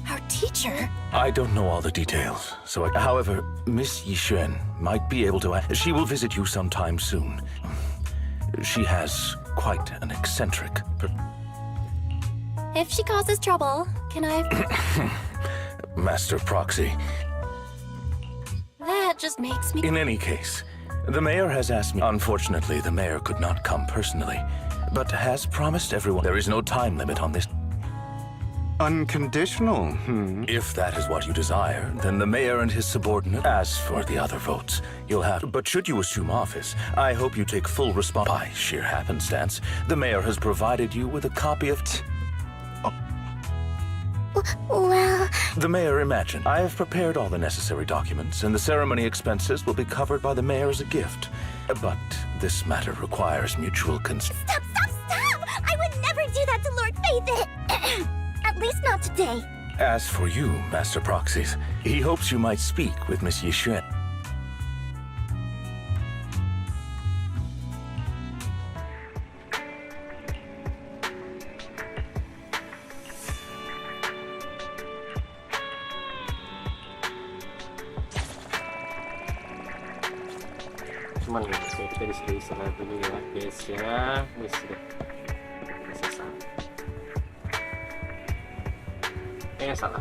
Our teacher? I don't know all the details, so however, Miss Yixuan might be able to... She will visit you sometime soon. She has quite an eccentric... If she causes trouble, can I... Master Proxy. That just makes me... In any case, the mayor has asked me... Unfortunately, the mayor could not come personally, but has promised everyone there is no time limit on this. Unconditional, If that is what you desire, then the mayor and his subordinate... As for the other votes, you'll have... But should you assume office, I hope you take full response... By sheer happenstance, the mayor has provided you with a copy of... Well... The mayor imagined. I have prepared all the necessary documents, and the ceremony expenses will be covered by the mayor as a gift. But this matter requires mutual consent. Stop! I would never do that to Lord Phaethon! At least not today. As for you, Master Proxies, he hopes you might speak with Miss Yixuan. Cuman kita disuruh istirahat dulu ya guys ya. Wis selesai. Salah.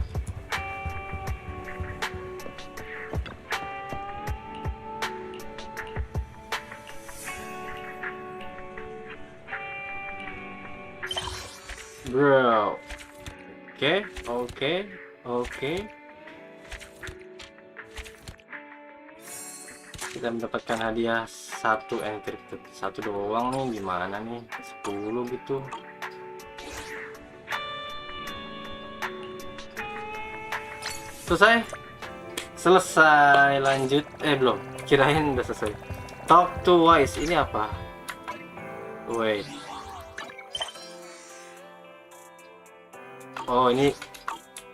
Bro. Oke. Kita mendapatkan hadiah 1 encrypted. 1 doang nih, gimana nih? 10 gitu. Selesai lanjut. Belum. Kirain udah selesai. Talk to Wise. Ini apa? Wait. Oh, ini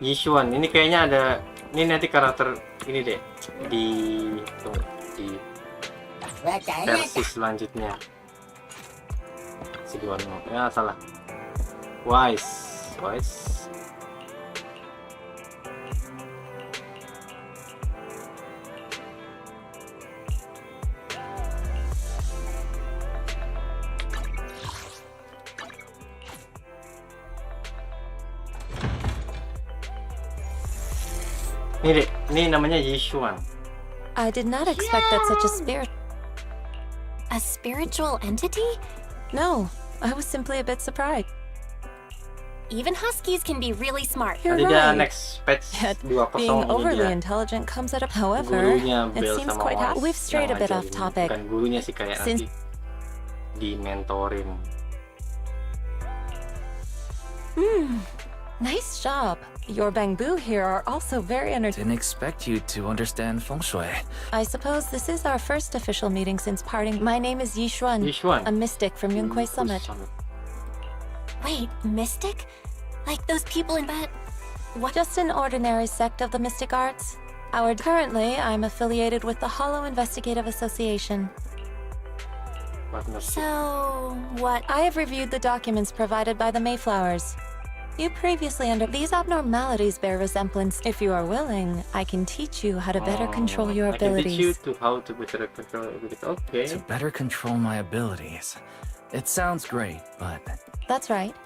Yixuan. Ini kayaknya ada, ini nanti karakter ini deh di versi selanjutnya. Si Duano. Ya, salah. Wise. Ini deh, ini namanya Yishuan. I did not expect that such a A spiritual entity? No, I was simply a bit surprised. Even huskies can be really smart. You're Nanti dia right. next patch Yet 2.0 being ini overly dia intelligent comes at a. However, gurunya it Bel seems sama quite Wise We've strayed a yang bit off ngajarin. topic. Bukan gurunya sih, kayak Since nanti dimentorin. Nice job. Your bamboo here are also very Didn't expect you to understand feng shui. I suppose this is our first official meeting since parting. My name is Yishuan, Yishuan. a mystic from Yunkwei Summit. Wait, mystic? Like those people in bed? What? Just an ordinary sect of the mystic arts. Currently, I'm affiliated with the Hollow Investigative Association. So, what? I have reviewed the documents provided by the Mayflowers. You previously these abnormalities bear resemblance. If you are willing, I can teach you how to better control your I can teach you abilities. to how to better control abilities. Okay. To better control my abilities. It sounds great, but That's right.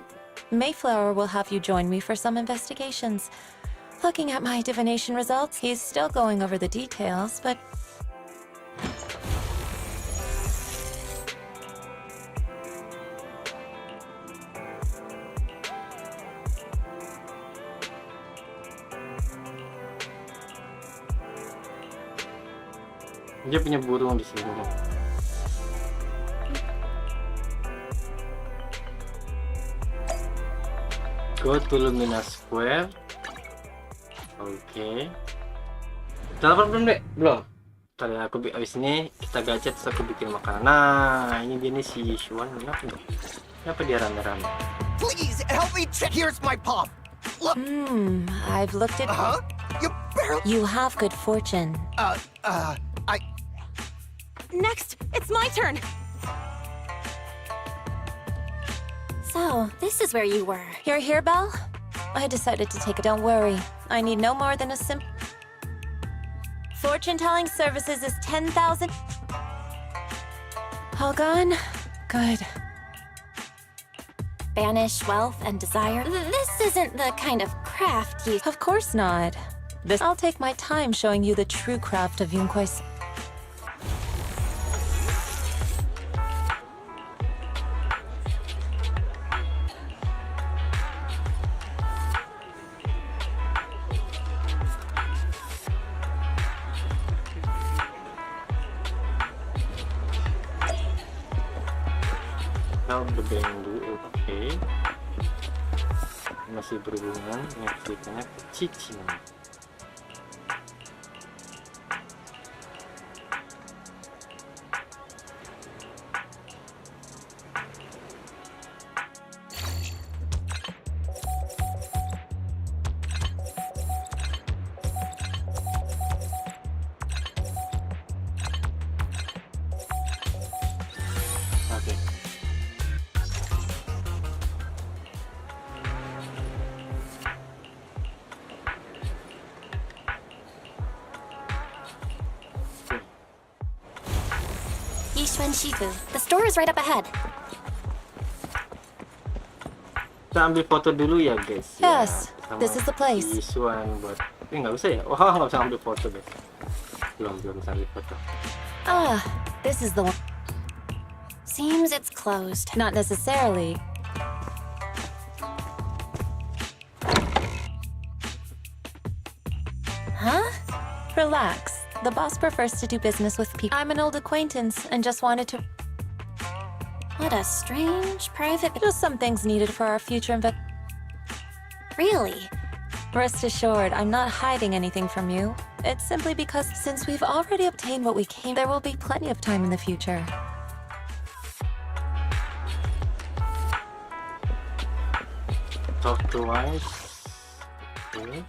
Mayflower will have you join me for some investigations. Looking at my divination results, he's still going over the details, but Dia punya burung di sini. Go to Lumina Square. Oke. Udah lapar belum, Dek? Belum. Ntar ya, abis ini kita gadget terus aku bikin makanan. Nah, ini dia nih si Yishuan. Kenapa dia rame-rame? Please help me check. Here's my palm. Look. I've looked at. You barely. You have good fortune. I. Next, it's my turn. So, this is where you were. You're here, Belle? I decided to take it. Don't worry. I need no more than a simple. Fortune-telling services is 10,000. All gone? Good. Banish wealth and desire. This isn't the kind of craft you. Of course not. I'll take my time showing you the true craft of Yunkwei. Help the bamboo, oke. Masih berhubungan dengan ceritanya cicing. Oke. Yishuan Shifu. The store is right up ahead. Kita ambil foto dulu ya, guys. Yes, Sama this is the place. Yishuan buat. Nggak usah ya? Wah, nggak usah ambil foto, guys. Belum bisa ambil foto. Ah, this is the one. Seems it's closed. Not necessarily. Huh? Relax. The boss prefers to do business with people. I'm an old acquaintance and just wanted to. What a strange private. Just some things needed for our future Really? Rest assured, I'm not hiding anything from you. It's simply because since we've already obtained what we came, there will be plenty of time in the future. Talk to Wise. Okay.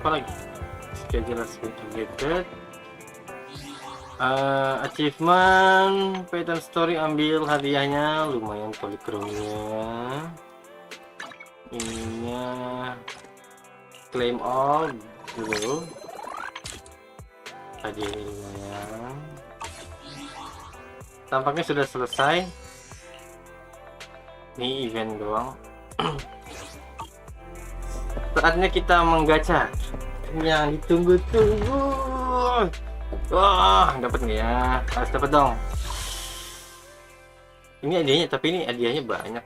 Apa lagi? Schedule has been updated. Achievement Pattern Story, ambil hadiahnya, lumayan polikrominya. ininya claim all dulu. Tadi lumayan. Tampaknya sudah selesai. Ini event doang. Saatnya kita menggacha yang ditunggu-tunggu. Wah, dapat nggak ya? Harus dapat dong. Ini hadiahnya, tapi ini hadiahnya banyak.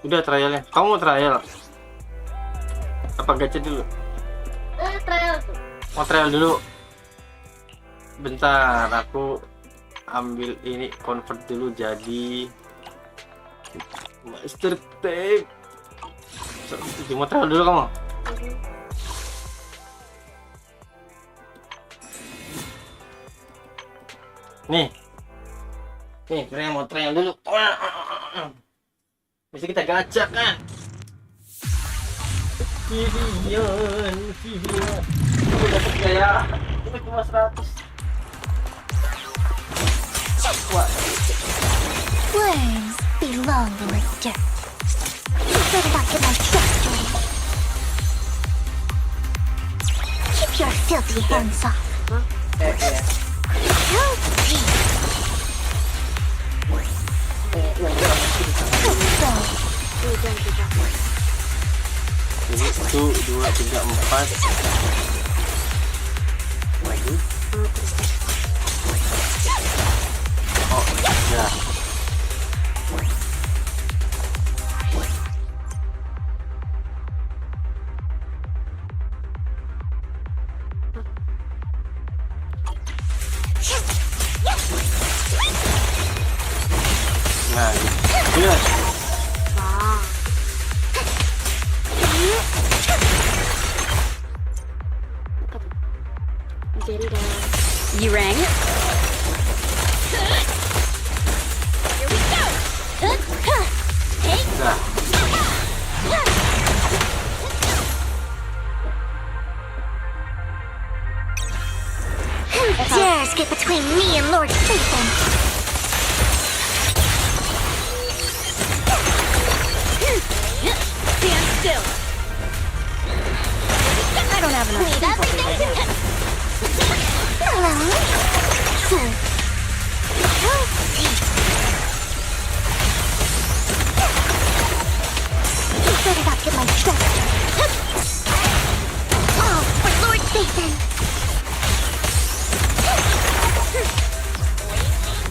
Udah trialnya. Kamu mau trial? Apa gacha dulu? Trial tuh. Mau trial dulu. Bentar, aku ambil ini, convert dulu jadi master tape. Mau trial dulu kamu? Nih, kalian mau trial dulu. Bisa kita gacha kan? Vivian. Aku dapat gak ya? Itu cuma 100. Wah. Worms belong in the dirt. You better not get my trust away. Keep your filthy hands off. Filthy. Jadi 1, 2, 3, 4. Lagi. Oh, ya. Nah, iya. You rang? Here we go. Nah. Who dares get between me and Lord Satan? Stand still. I don't have enough people right now. Hello. Healthy. You better not get my trust. All for Lord Satan.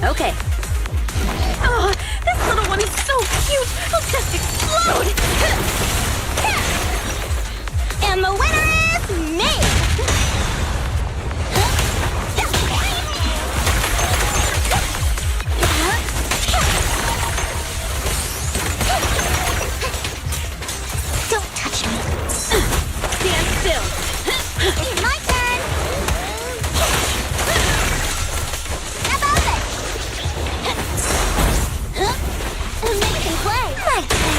Okay. Oh, this little one is so cute. I'll just explode. And the winner is me. Don't touch me. Stand still. My turn. Above it. Amazing play. My turn.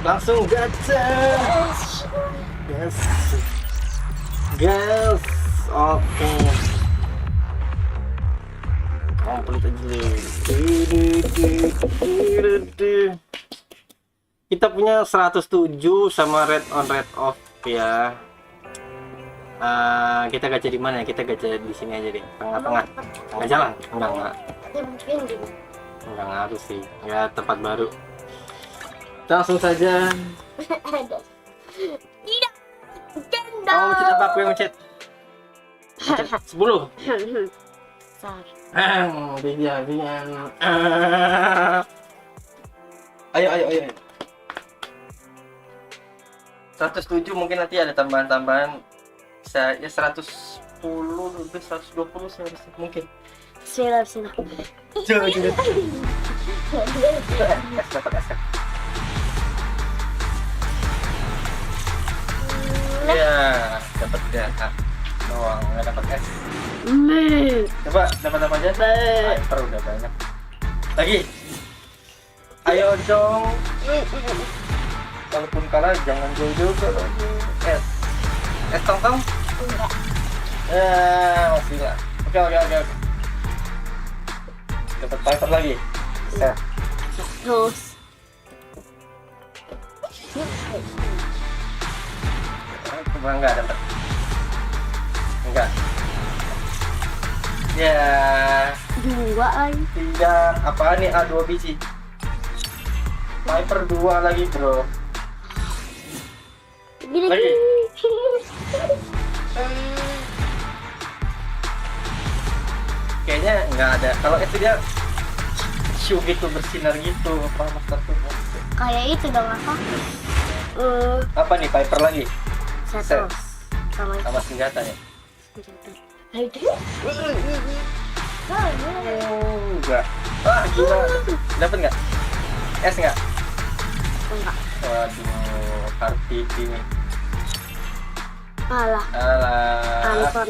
Langsung gacha. Gas. Oke. Komplit aja. Kita punya 107 sama red on red off ya. Kita gacha di mana ya? Kita gacha di sini aja deh, tengah-tengah. Tengah jalan. Enggak ngaruh sih. Ya, tempat baru. Langsung saja. Kamu mencet apa? Aku yang mencet. 10. Vivian. Ayo. 107 mungkin nanti ada tambahan-tambahan. Saya 110 lebih 120 seharusnya mungkin. Sila. Ya, dapat data doang, nggak dapat es. Coba dapat apa aja? Hyper udah banyak. Lagi. Ayo dong. Kalaupun kalah jangan jauh-jauh kalau es. Es tong-tong? Enggak. Masih lah. Oke. Dapat Viper lagi. Set. Terus. Coba enggak dapat. Enggak. Ya. 2 lagi. Tidak. Apaan nih? A2 biji. Viper 2 lagi, bro. Lagi. Kayaknya nggak ada. Kalau itu dia show gitu, bersinar gitu. Apa master tuh? Kayak itu dong apa? Apa nih? Viper lagi. Satu. Sama senjatanya. Itu. Enggak. Wah, gila. Dapat nggak? S nggak? Enggak. Waduh, kartu ini. Alah. Anton.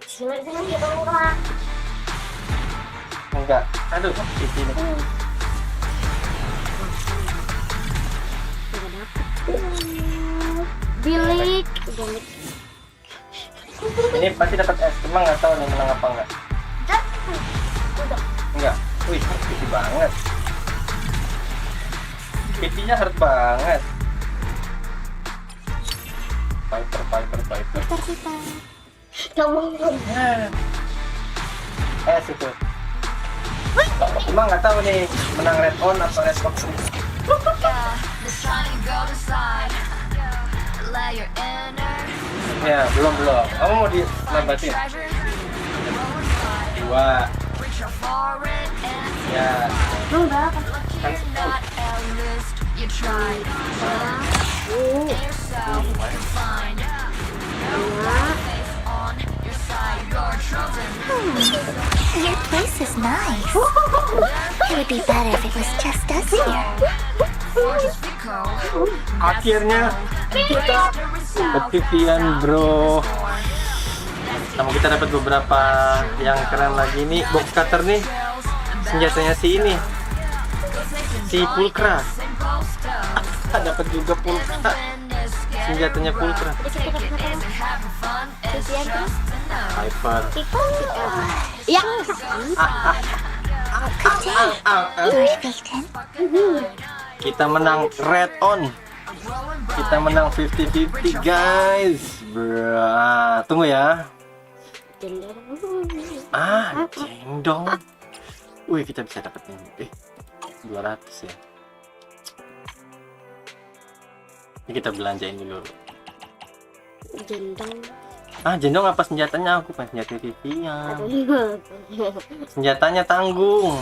Sini kita murah. Enggak. Aduh, kartu ini. Bilik. Ini pasti dapat S, cuma nggak tahu nih menang apa enggak. Udah. Enggak. Wih, gede banget. PT-nya hard banget. Viper. Kamu. S itu. Cuma nggak tahu nih menang red on atau red box nih. Ya, belum. Kamu mau dilambatin? 2. Ya. Enggak. Your place is nice. It would be better if it was just us here. Akhirnya kita Vivian, bro. Sama kita dapat beberapa yang keren lagi nih. Box cutter nih. Senjatanya si ini. Si Pulkra. Dapat juga Pulkra. Senjatanya Pulkra. Viper. Ya. Kita menang red on. Kita menang 50-50 guys. Tunggu ya. Jengdong. Wih, kita bisa dapat ini. 200 ya. Ini kita belanjain dulu. Jendong. Jendong apa senjatanya? Aku pengen senjata Vivian. Senjatanya tanggung.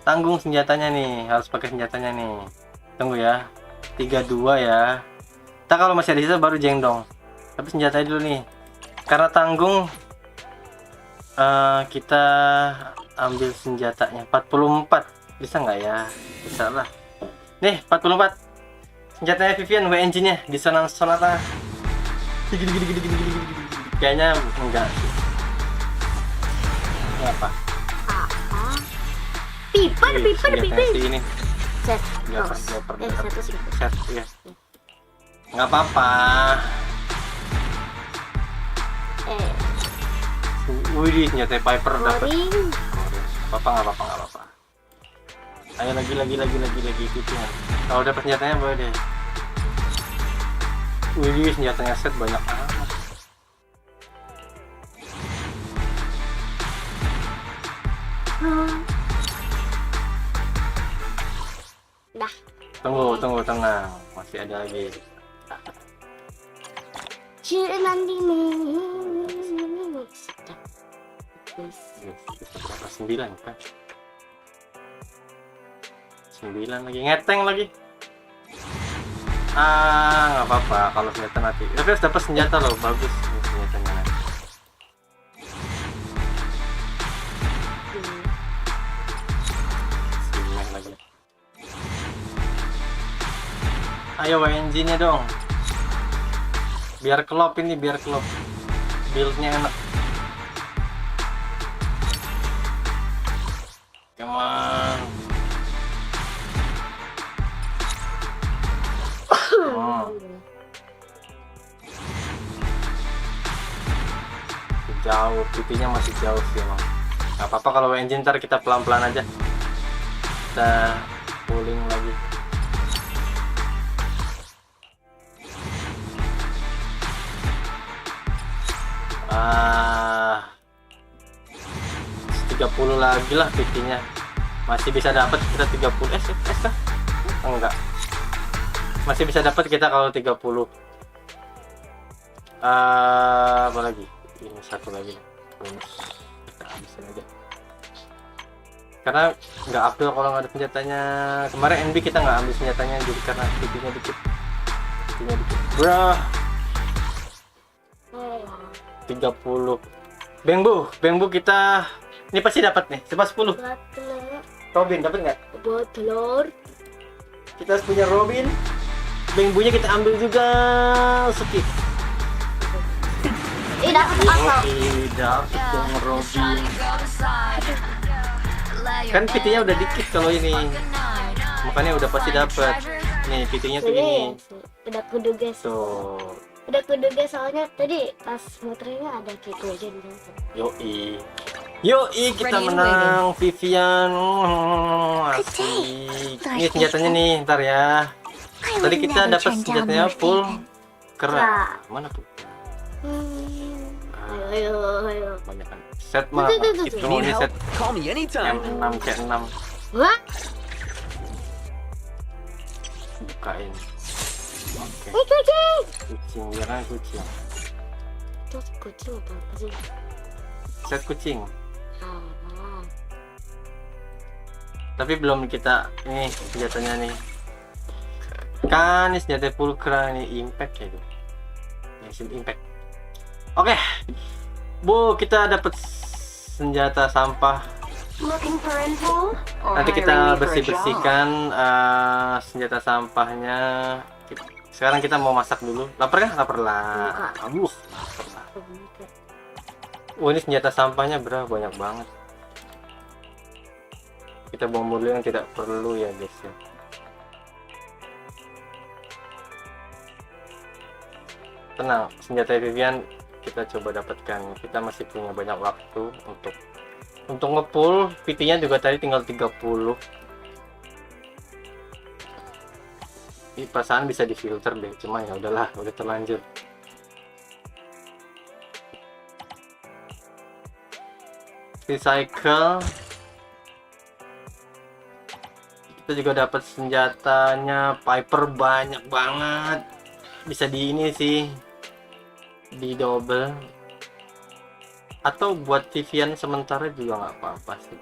Tanggung senjatanya nih. Harus pakai senjatanya nih. Tunggu ya. 32 ya. Kita kalau masih ada sisa baru jengdong. Tapi senjatanya dulu nih. Karena tanggung, kita ambil senjatanya 44. Bisa nggak ya? Bisa lah. Nih 44. Senjatanya Vivian, W engine-nya di sonata. Kayaknya enggak sih. Ini apa? Piper. Ini. Set. Set, ya. Nggak apa-apa. Wih, senjata Piper dapat. Nggak apa-apa. Ayo lagi ikutin. Kalau dapat senjatanya boleh deh. Wih, senjatanya set banyak amat. Dah. Tunggu, tenang. Masih ada lagi. Nanti nih. Berapa? 9 kan? 9 lagi, ngeteng lagi. Nggak apa-apa kalau senjata nanti. Tapi harus dapat senjata loh, bagus senjatanya nanti. Simeh lagi. Ayo engine-nya dong. Biar kelop ini, build-nya enak. Come on. Jauh, pipinya masih jauh sih emang. Gak apa-apa kalau engine ntar kita pelan-pelan aja. Kita pulling lagi. Ah, 30 lagi lah PT-nya. Masih bisa dapat kita 30 SFS kah? Enggak. Masih bisa dapat kita kalau 30. Apa lagi? Ini satu lagi. Bonus. Kita habisin aja. Karena nggak Abdul kalau nggak ada senjatanya. Kemarin NB kita nggak ambil senjatanya jadi karena PT-nya dikit. PT-nya dikit. Bro. 30. Bengbu kita ini pasti dapat nih. Coba 10. Robin dapat nggak? Buat telur. Kita harus punya Robin. Bengbunya kita ambil juga. Skip. Dapat apa? Dapat dong Robin. Kan PT-nya udah dikit kalau ini. Makanya udah pasti dapat. Nih PT-nya tuh ini. Udah kuduga Tuh. Udah kuduga soalnya tadi pas muternya ada gitu aja di sana. Yoi kita menang Vivian. Asik. Ini senjatanya nih ntar ya. Tadi kita dapat senjatanya full keren. Mana tuh? Ayo. Banyak kan. Set mah. Itu ini set. M6 C6. Wah. Bukain. Oke. Kucing, ya kan kucing. Itu kucing apa sih? Set kucing. Tapi belum kita ini senjatanya nih. Kan ini senjata pulkra ini impact ya itu. Impact. Oke. Bu, kita dapat senjata sampah. Nanti kita bersihkan senjata sampahnya. Sekarang kita mau masak dulu. Lapar kan? Lapar lah. Lapar lah. Ini senjata sampahnya banyak banget. Kita buang dulu yang tidak perlu ya guys ya. Tenang, senjata Vivian kita coba dapatkan. Kita masih punya banyak waktu untuk ngepull. PT-nya juga tadi tinggal 30. Ini perasaan bisa difilter deh, cuma ya udahlah, udah terlanjur. Recycle. Kita juga dapat senjatanya Piper banyak banget. Bisa di ini sih, di double. Atau buat Vivian sementara juga nggak apa-apa sih.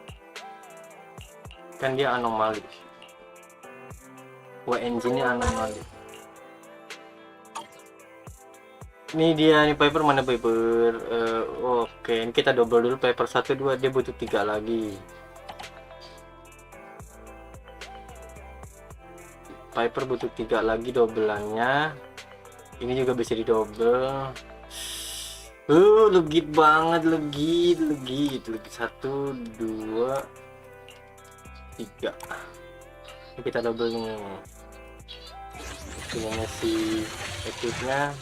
Kan dia anomali. engine-nya anomali. Ini dia nih Piper, mana Piper? Oke, ini kita double dulu Piper 1 2, dia butuh 3 lagi. Piper butuh 3 lagi dobelannya. Ini juga bisa di double. Legit banget, legit. 1 2 3. Ini kita double nih. Ini si equipnya,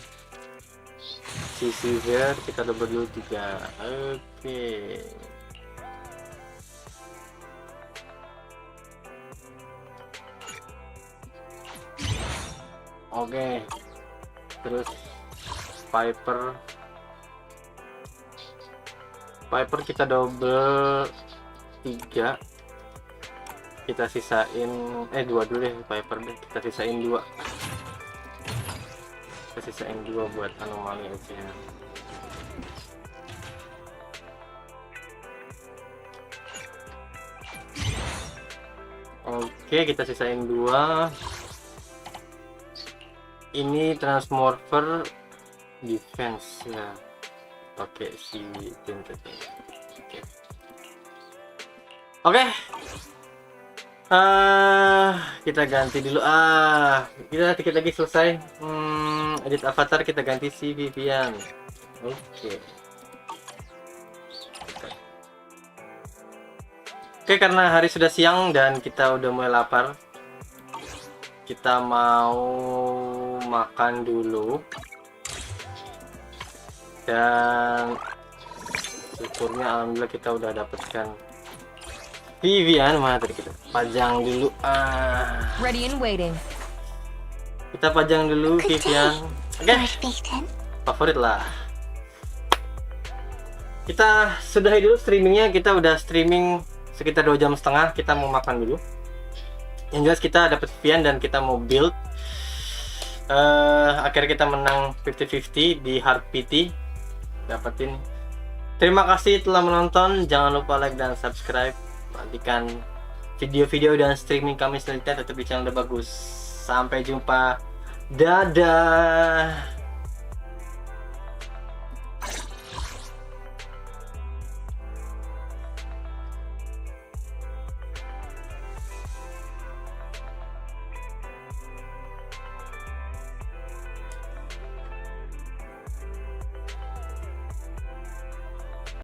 si silver kita double dulu 3. Oke. Oke. Terus Piper kita double 3. Kita sisain 2 dulu deh Piper deh. Kita sisain 2. Kita sisain 2 buat anomali aja. Oke, kita sisain 2. Ini transmorpher defense ya, pakai si tinted. Oke. Kita ganti dulu. Kita dikit lagi selesai. Edit avatar, kita ganti si Vivian. Oke, karena hari sudah siang dan kita udah mulai lapar, kita mau makan dulu dan syukurnya alhamdulillah kita udah dapatkan Vivian. Mana tadi kita pajang dulu. Ready and waiting. Kita pajang dulu Vivian. Oke. Favorit lah. Kita sudahi dulu streamingnya. Kita udah streaming sekitar 2 jam setengah. Kita mau makan dulu. Yang jelas kita dapat Vivian dan kita mau build. Akhirnya kita menang 50-50 di hard PT. Dapetin. Terima kasih telah menonton. Jangan lupa like dan subscribe. Nantikan video-video dan streaming kami selanjutnya tetap di channel Udah Bagus. Sampai jumpa. Dadah.